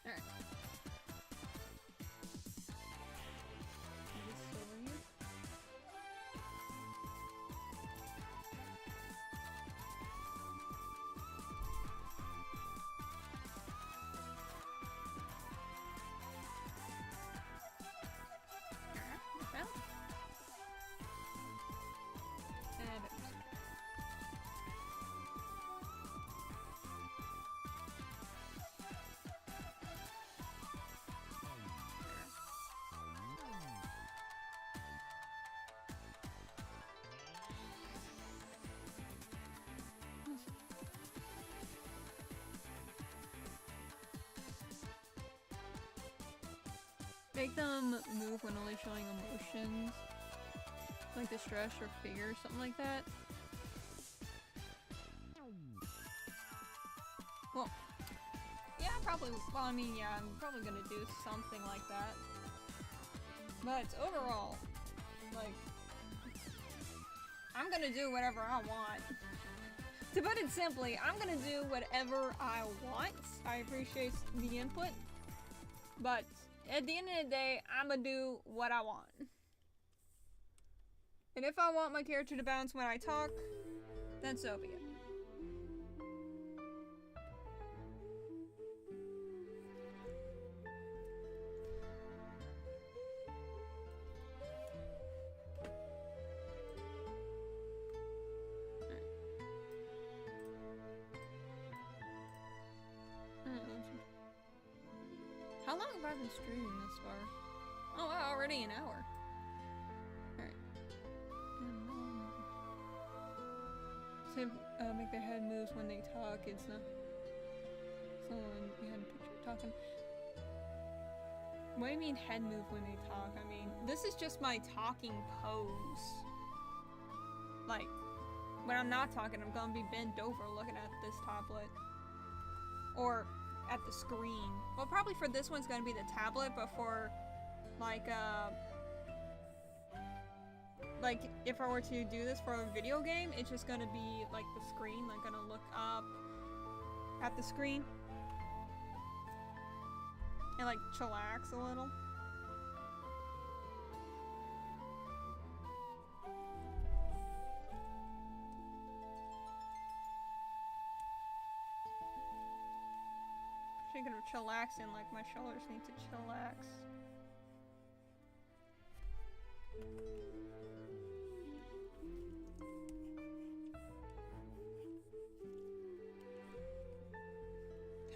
Alright. Make them move when only showing emotions, like distress or fear, something like that. Well, yeah, probably. Well, I mean, yeah, I'm probably gonna do something like that. But overall, like, I'm gonna do whatever I want. To put it simply, I'm gonna do whatever I want. I appreciate the input, but at the end of the day, I'm gonna do what I want. And if I want my character to bounce when I talk, then so be it. How long have I been streaming this far? Oh wow, already an hour. Alright. So, make their head moves when they talk. It's not someone behind a picture talking. What do you mean head move when they talk? I mean, this is just my talking pose. Like, when I'm not talking, I'm gonna be bent over looking at this tablet. Or at the screen. Well, probably for this one's gonna be the tablet, but for like if I were to do this for a video game, it's just gonna be like the screen, like gonna look up at the screen and like chillax a little. Thinking of chillaxing, like my shoulders need to chillax.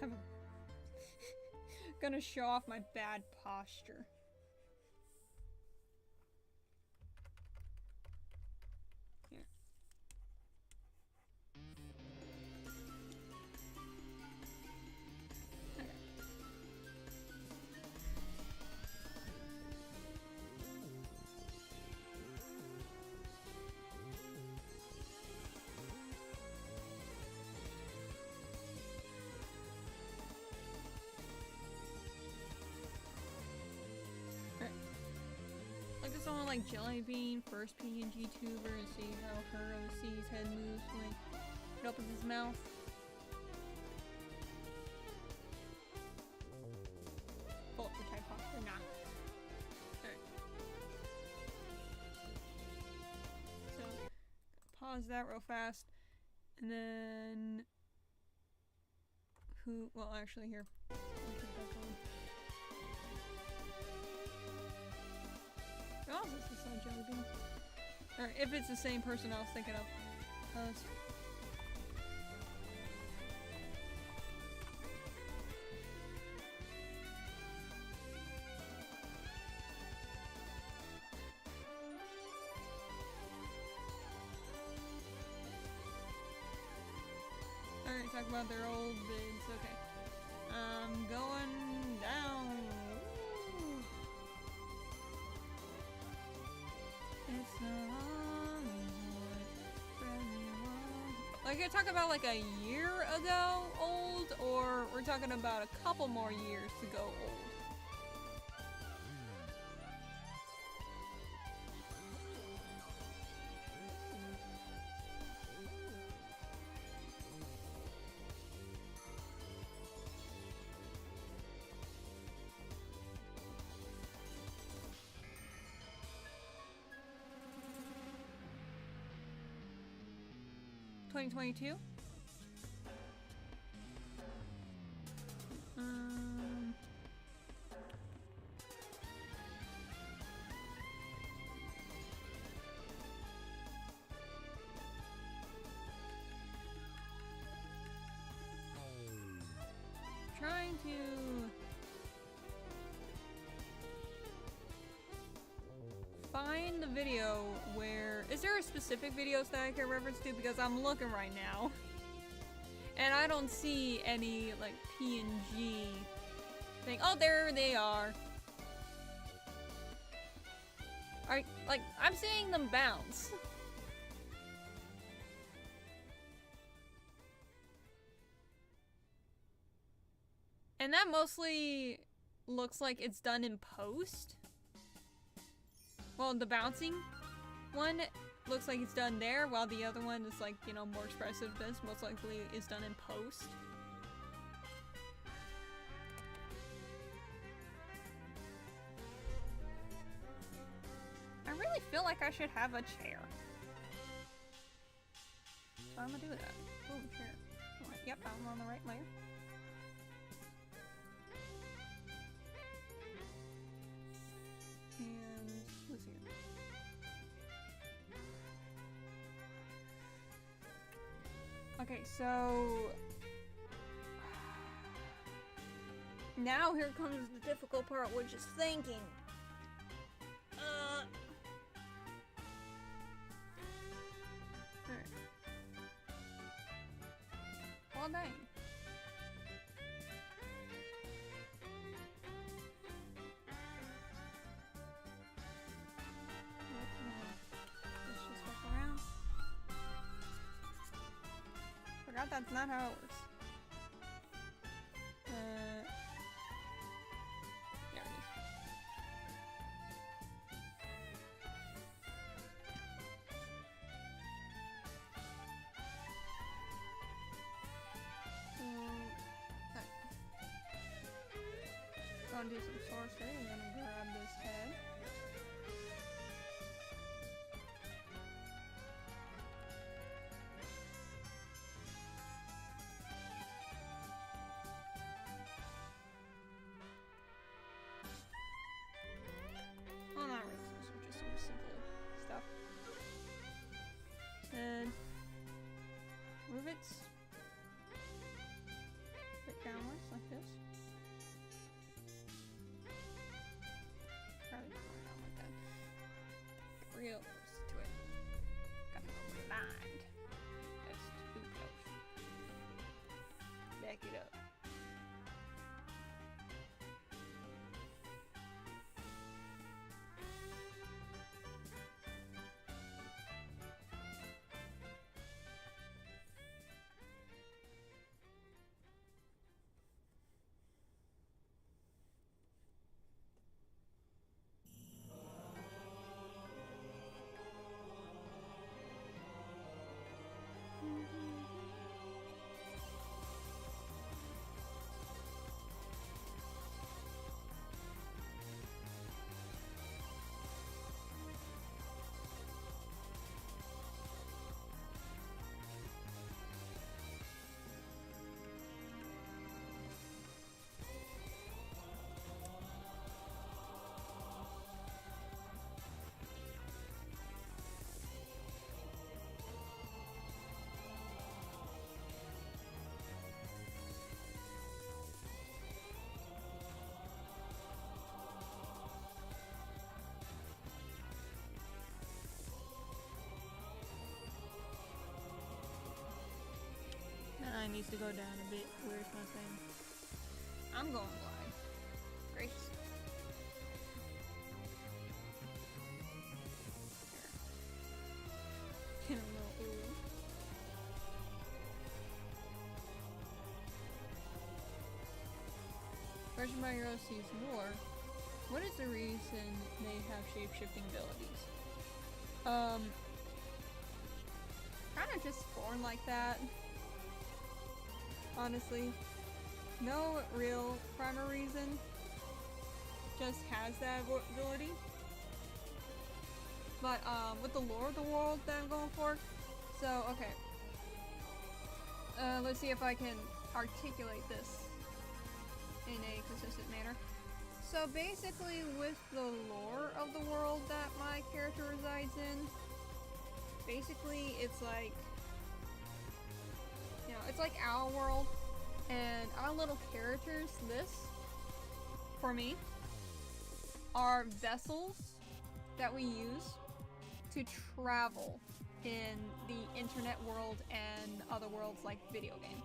I'm gonna show off my bad posture. Like someone like Jellybean, first PNG tuber, and see how her overseas head moves when it opens his mouth. Oh, the type posture, nah. Alright. So, pause that real fast. And then... Who... Well, actually, here. I'll keep that going. Oh, this is so Jelly Bean. Or if it's the same person I was thinking of. Alright, talk about their old vids. Okay. Going down. Ooh. It's like, you're talking about like a year ago old, or we're talking about a couple more years to go old? $2022? Trying to find the video where... Is there a specific videos that I can reference to? Because I'm looking right now. And I don't see any, like, PNG thing. Oh, there they are. Alright, like, I'm seeing them bounce. And that mostly looks like it's done in post. Well, the bouncing one looks like it's done there, while the other one is like, you know, more expressive. This most likely is done in post. I really feel like I should have a chair. So I'm gonna do that. Boom, chair. Yep, I'm on the right layer. And let's see. Okay, so now here comes the difficult part, which is thinking. Alright. Well, dang. Forgot that's not how it works. There it is. Gonna do some sorcery and then grab this head. Well, not really, those are just some simple stuff. And move it. Put downwards like this. Probably put it down like that. Get real close to it. Got it aligned. That's too close. Back it up. needs to go down a bit. Where's my thing? I'm going blind. Gracious. Get a little ooh. Version by Hero sees more. What is the reason they have shape-shifting abilities? Kinda just born like that. Honestly. No real primary reason. Just has that ability. But, with the lore of the world that I'm going for. So, okay. Let's see if I can articulate this in a consistent manner. So basically, with the lore of the world that my character resides in, basically it's like, you know, it's like our world, and our little characters, for me, are vessels that we use to travel in the internet world and other worlds like video games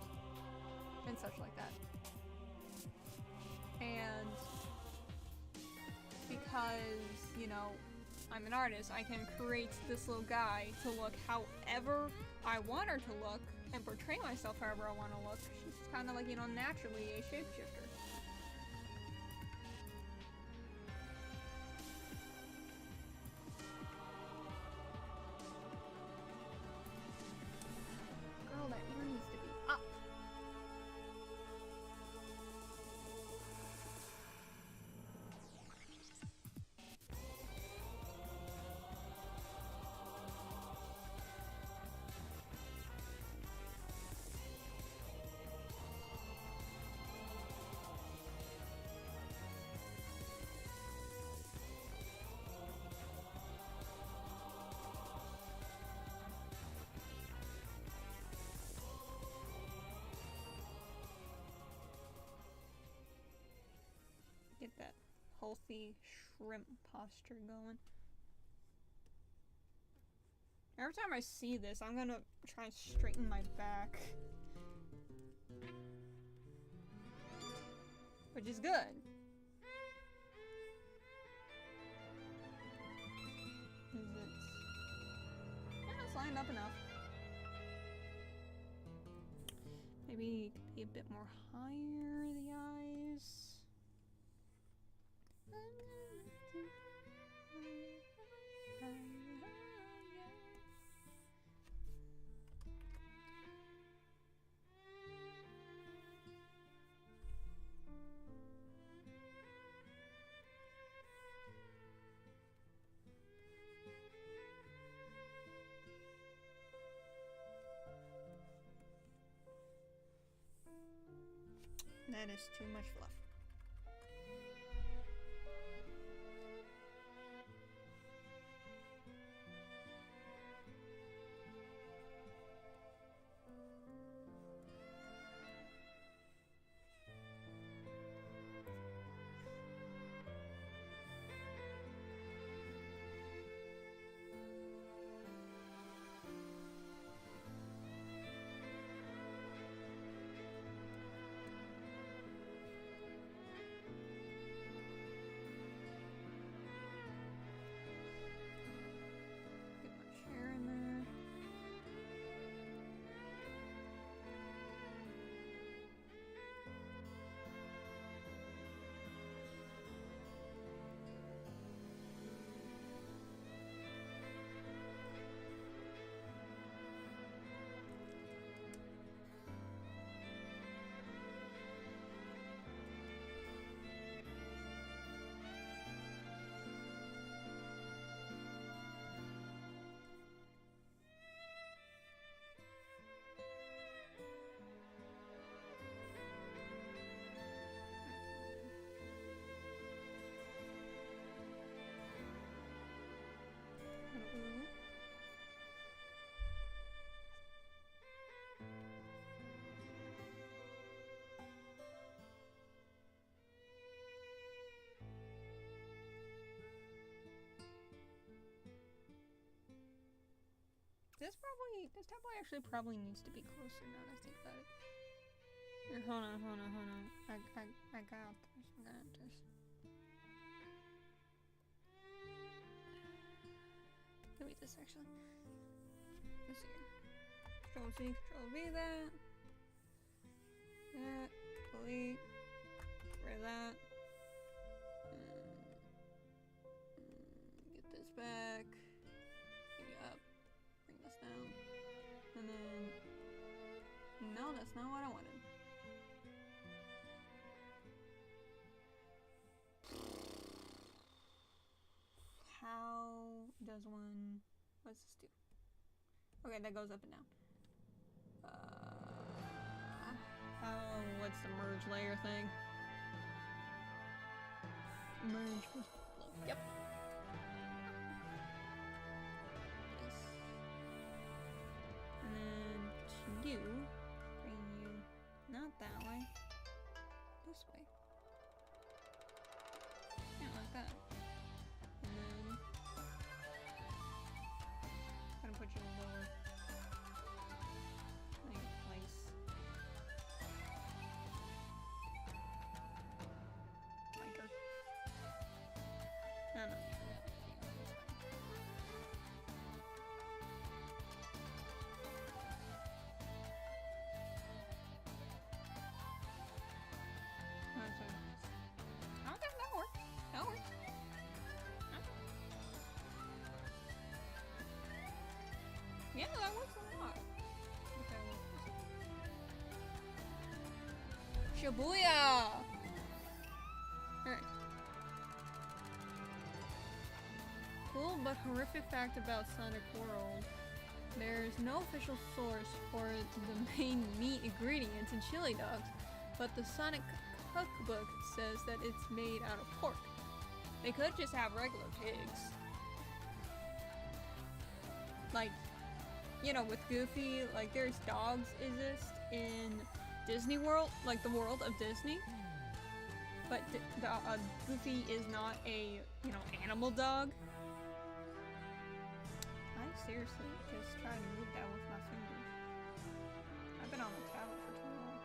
and such like that. And because, you know, I'm an artist, I can create this little guy to look however I want her to look and portray myself however I want to look. She's kind of like, you know, naturally a shapeshifter. Girl, that ear needs to be up. Get that healthy shrimp posture going. Every time I see this, I'm gonna try and straighten my back. Which is good. Is it? Yeah, it's lined up enough. Maybe it could be a bit more higher, the eyes. That is too much fluff. This temple actually probably needs to be closer now that I think about it. Hold on. I got this. Delete this actually. Let's see. Control C, Control V that. That. Delete. Get rid of that. Get this back. Bring it up. Bring this down. And then. No, that's not what I wanted. How does one... What's this do? Okay, that goes up and down. What's the merge layer thing? Merge with... Yep. This. And then to you, bring you not that way. This way. Yeah, like that. And then gonna put you lower. Like place. Like her. No. Okay, that'll work. That'll work. Yeah, that works a lot. Okay, Shibuya! Alright. Cool but horrific fact about Sonic World. There's no official source for the main meat ingredients in chili dogs, but the Sonic cookbook says that it's made out of pork. They could just have regular pigs. Like, you know, with Goofy, like there's dogs exist in Disney World, like the world of Disney. But Goofy is not a, you know, animal dog. I seriously just try to move that with my fingers. I've been on the tablet for too long.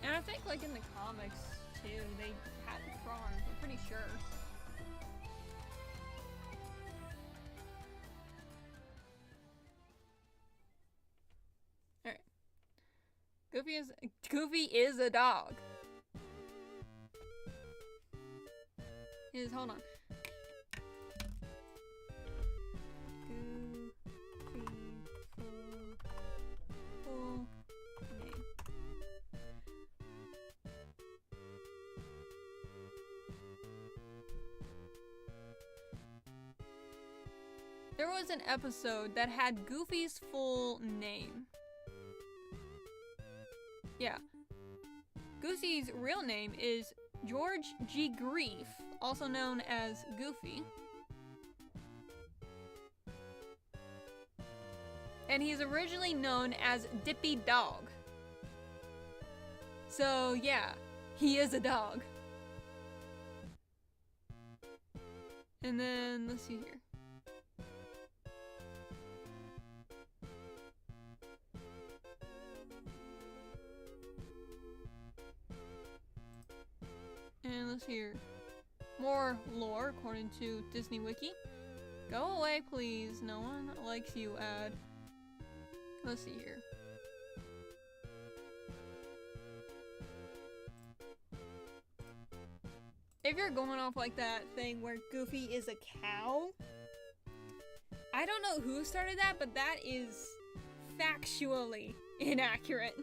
And I think, like, in the comics, too, they had prawns, I'm pretty sure. Alright. Goofy is a dog. Hold on. Full name. There was an episode that had Goofy's full name. Yeah. Goofy's real name is George G. Grief, also known as Goofy. And he's originally known as Dippy Dog. So yeah, he is a dog. And then, let's see here. And let's hear more lore according to Disney Wiki. Go away, please. No one likes you, ad. Let's see here. If you're going off like that thing where Goofy is a cow, I don't know who started that, but that is factually inaccurate.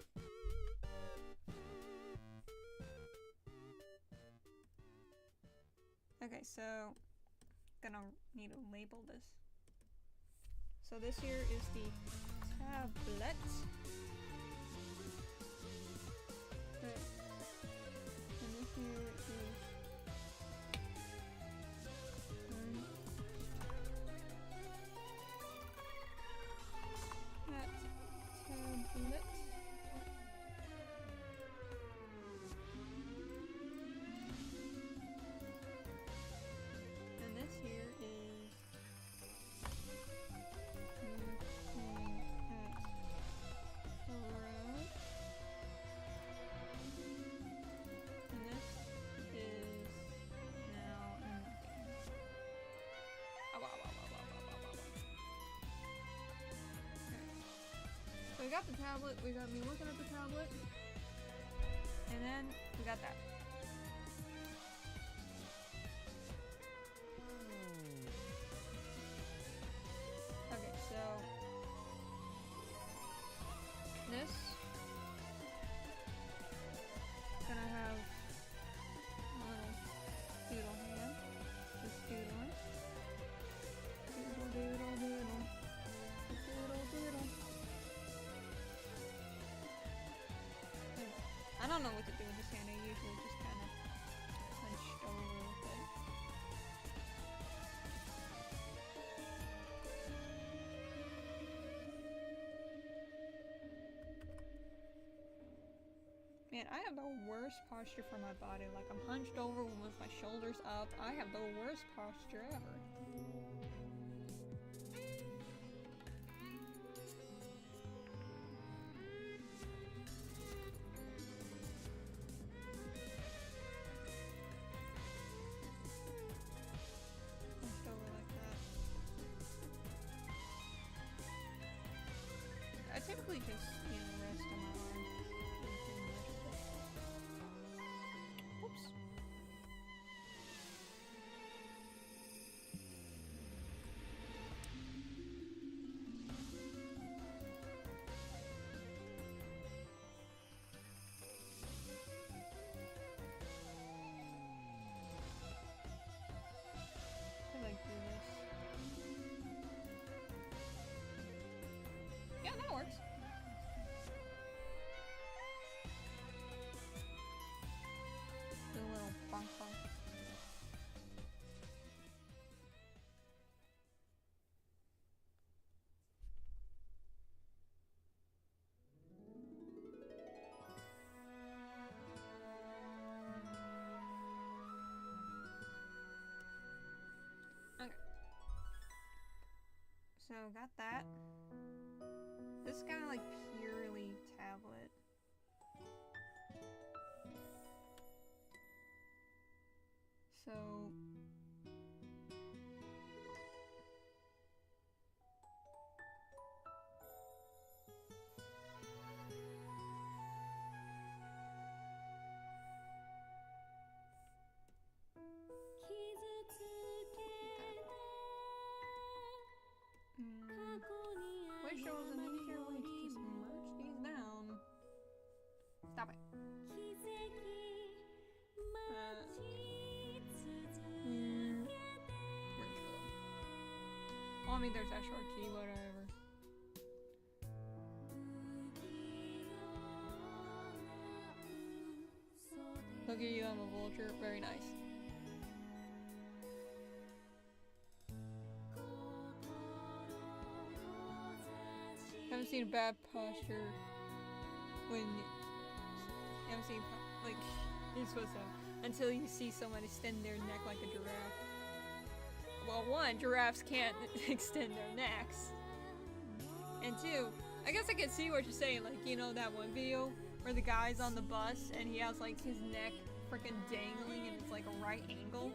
Okay, so gonna need to label this. So this here is the tablet. Okay. And this here is got the tablet, we got me looking at the tablet, and then we got that. Okay, so this gonna have a little doodle hand, just doodling. Doodle, doodle, doodle. Doodle, doodle. I don't know what to do with this hand. I usually just kind of hunched over with it. Man, I have the worst posture for my body. Like, I'm hunched over with my shoulders up. I have the worst posture ever. Hunched over like that. I typically just, you know, rest on my arm. Oops. I like do this. Yeah, that works. Do a little bonk bonk. Okay. So got that. This is kind of like purely tablet. So which shows an easier way to just merge these down. Stop it. Merge below. Well, I mean, there's that short key, whatever. Look at you, I'm a vulture. Very nice. Haven't seen bad posture when you haven't seen like you're supposed to until you see someone extend their neck like a giraffe. Well, one, giraffes can't extend their necks, and two, I guess I can see what you're saying. Like, you know that one video where the guy's on the bus and he has like his neck freaking dangling and it's like a right angle.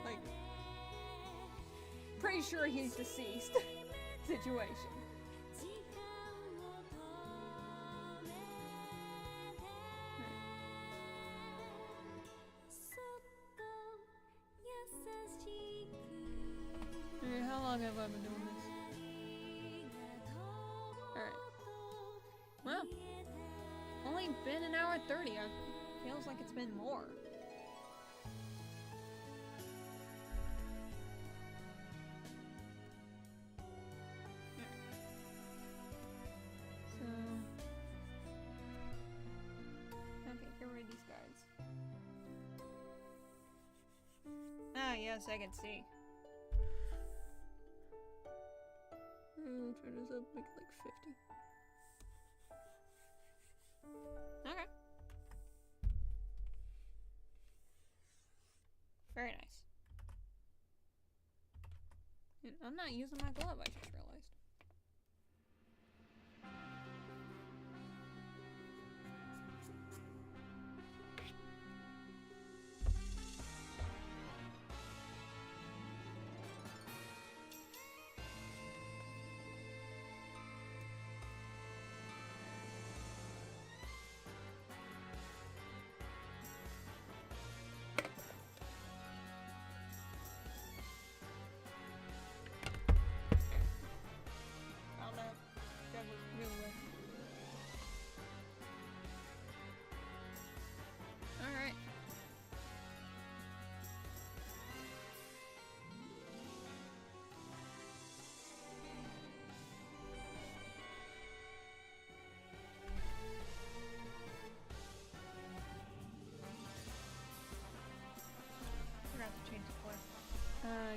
Like, pretty sure he's deceased situation. Alright, how long have I been doing this? Alright. Well, only been an hour 30. Feels like it's been more. Yes, I can see. Turn this up, make it like 50. Okay. Very nice. And I'm not using my glove, I just realized.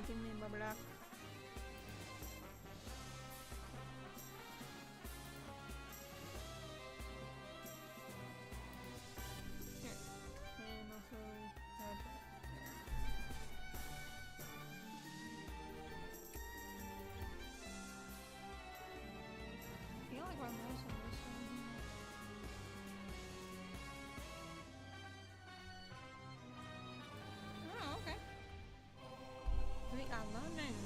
give me blah blah. Here. And also add that there. I feel like we're on this one. Oh, okay. We are learning.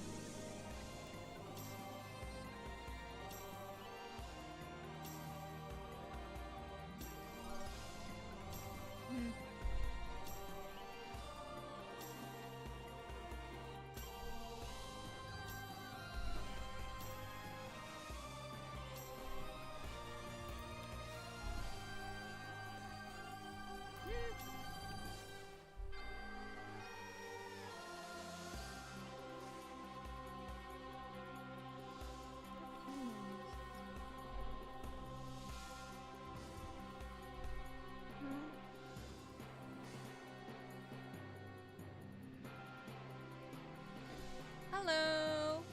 Hello!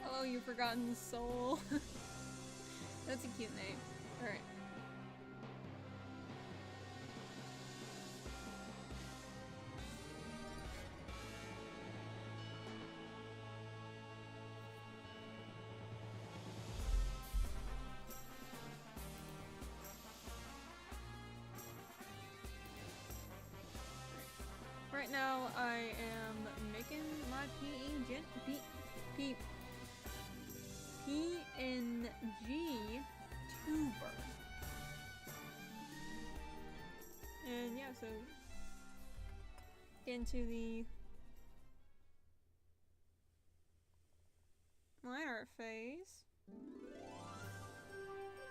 Hello, you forgotten soul. That's a cute name. Alright. Right now, I am making my PNG tuber. And yeah, so into the minor phase.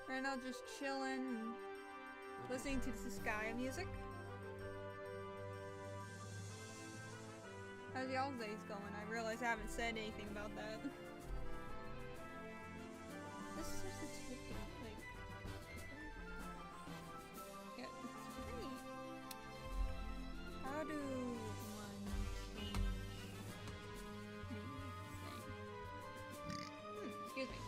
Right now, just chilling and listening to the sky music. How's y'all's days going? I realize I haven't said anything about that. This is just a tipping, like... Yeah, it's pretty... How do one change the thing? Excuse me.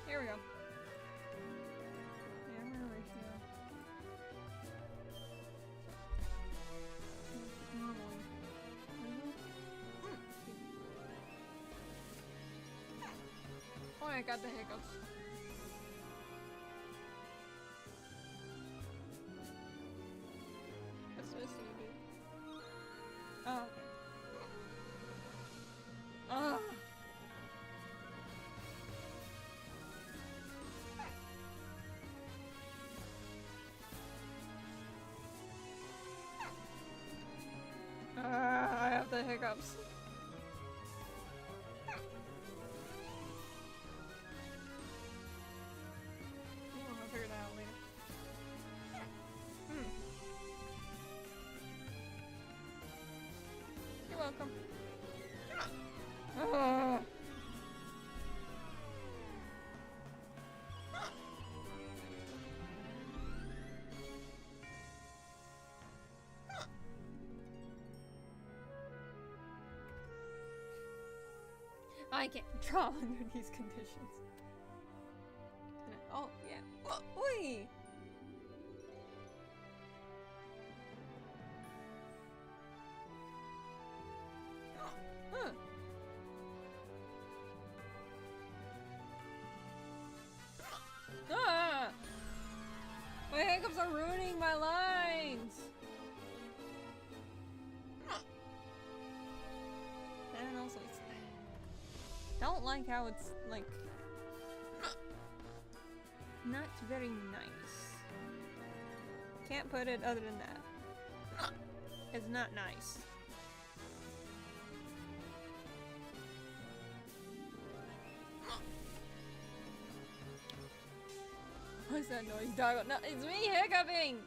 Here we go. Oh, I got the hiccups. What's supposed to do? Oh, okay. Oh. I have the hiccups. I'll figure that out later. You're welcome. I can't draw under these conditions. Oh, yeah. Whoa, oi! Huh. Ah! My hiccups are ruining my lines! And also it's... Don't like how it's, like... Not very nice. Can't put it other than that. It's not nice. What's that noise, dog? No, it's me hiccuping!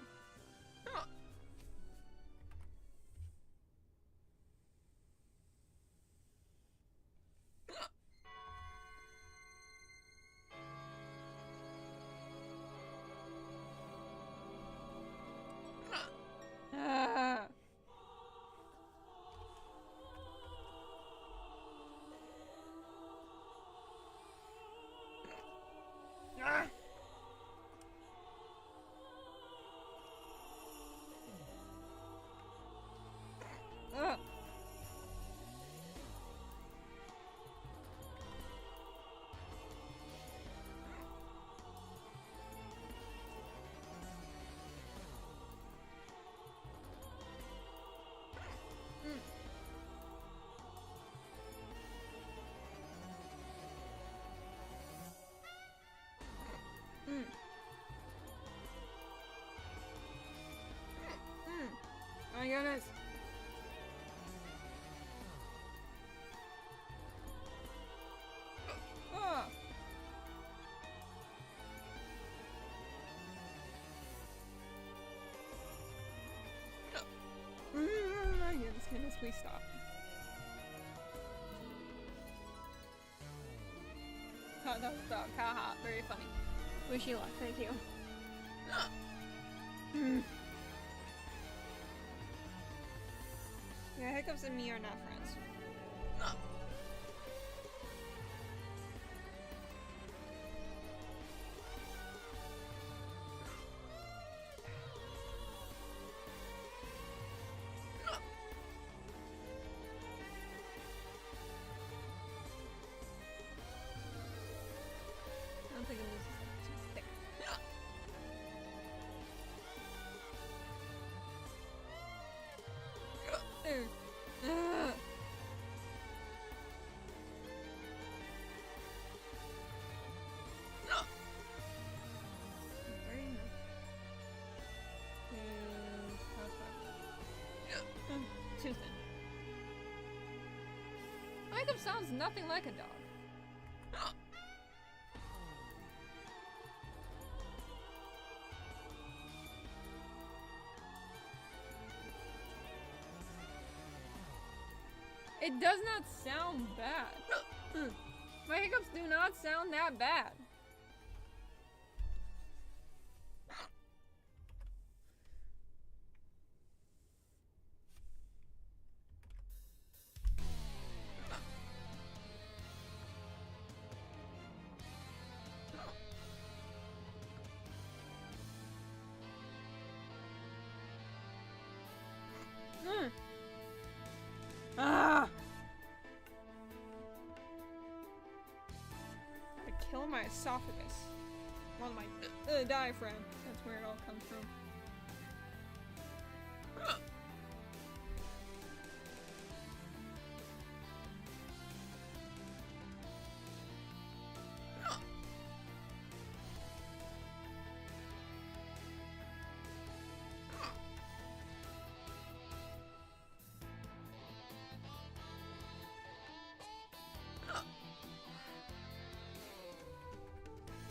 me stop. Oh, that was a dog. Haha, very funny. Wish you luck, thank you. Yeah, Hiccups and me are not friends. I don't think it was too thick. There. Too thin. Hiccup sounds nothing like a dog. It does not sound bad. My hiccups do not sound that bad. Ah! I kill my esophagus. Well, my diaphragm. That's where it all comes from.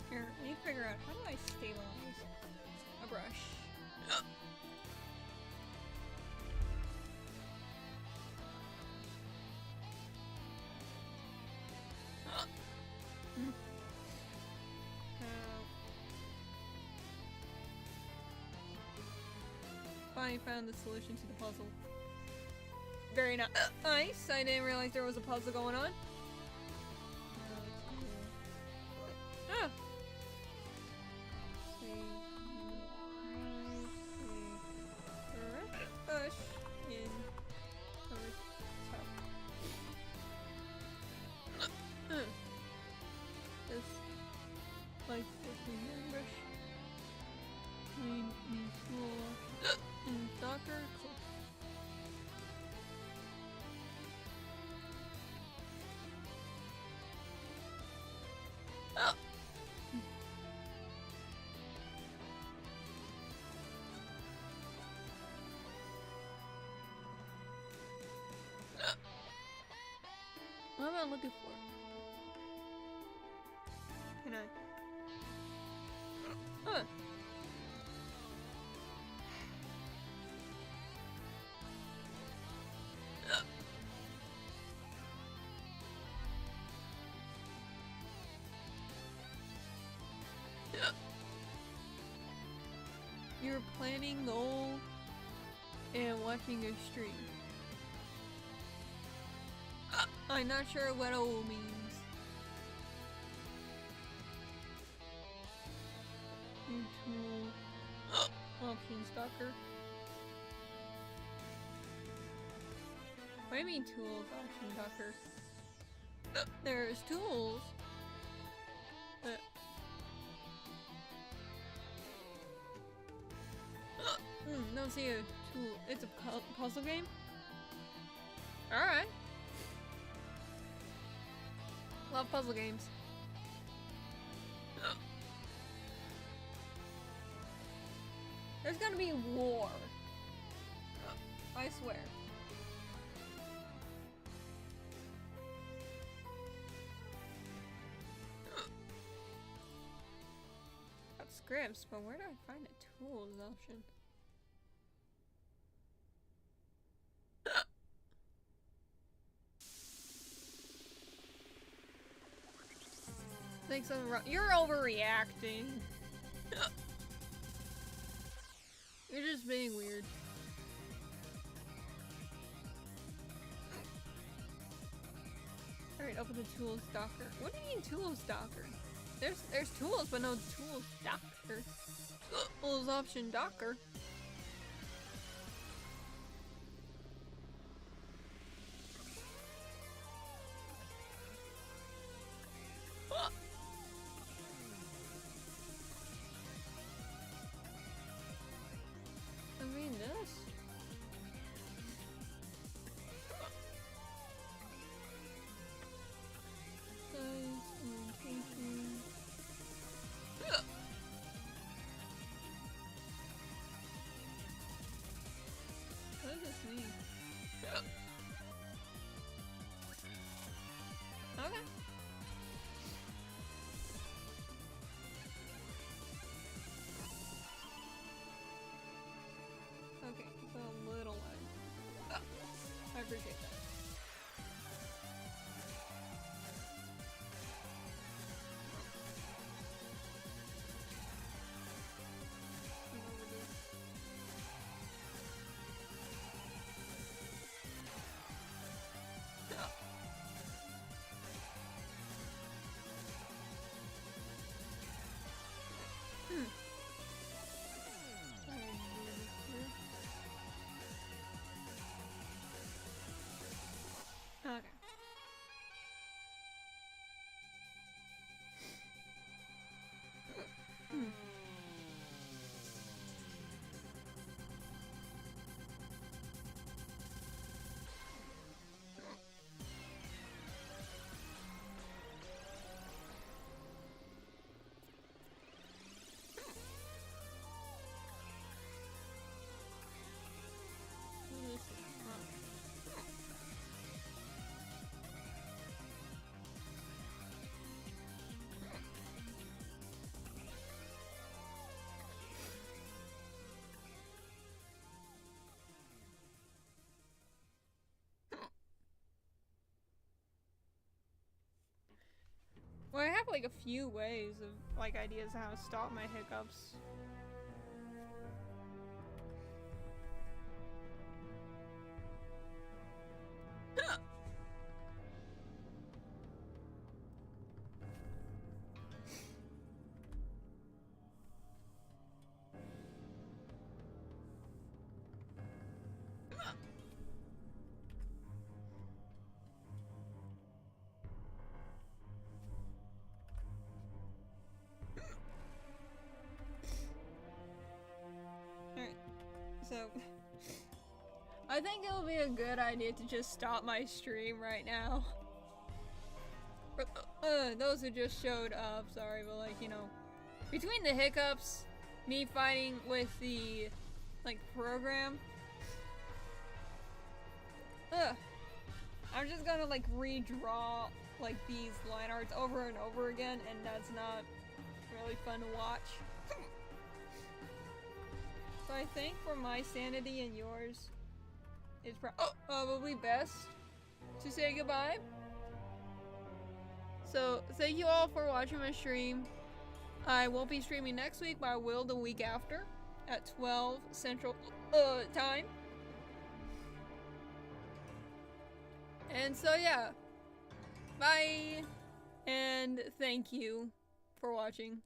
Here, I need to figure out how do I stabilize a brush. Finally found the solution to the puzzle. Very nice. I didn't realize there was a puzzle going on. Ah! Push in her toe. Just like pushing your brush. Clean and small and darker. What am I looking for? Can I? Huh. You're planning goal and watching your stream. I'm not sure what O means. Tool option stalker. What do you mean tools option stalker? There's tools. Don't see a tool. It's a puzzle game? Alright. Love puzzle games. There's gonna be war. I swear. Got scripts, but where do I find a tools option? like some. You're overreacting. You're just being weird. Alright, open the tools docker. What do you mean tools docker? There's tools, but no tools docker. Tools option docker. I mean this. What does this mean? Okay. Okay, so a little lag. I appreciate that. Okay. Well, I have like a few ways of like ideas how to stop my hiccups. So, I think it'll be a good idea to just stop my stream right now. For those who just showed up, sorry, but like, you know, between the hiccups, me fighting with the, like, program, I'm just gonna, like, redraw, like, these line arts over and over again, and that's not really fun to watch. So I think for my sanity and yours, it's probably best to say goodbye. So thank you all for watching my stream. I won't be streaming next week, but I will the week after at 12 Central time. And so yeah, bye, and thank you for watching.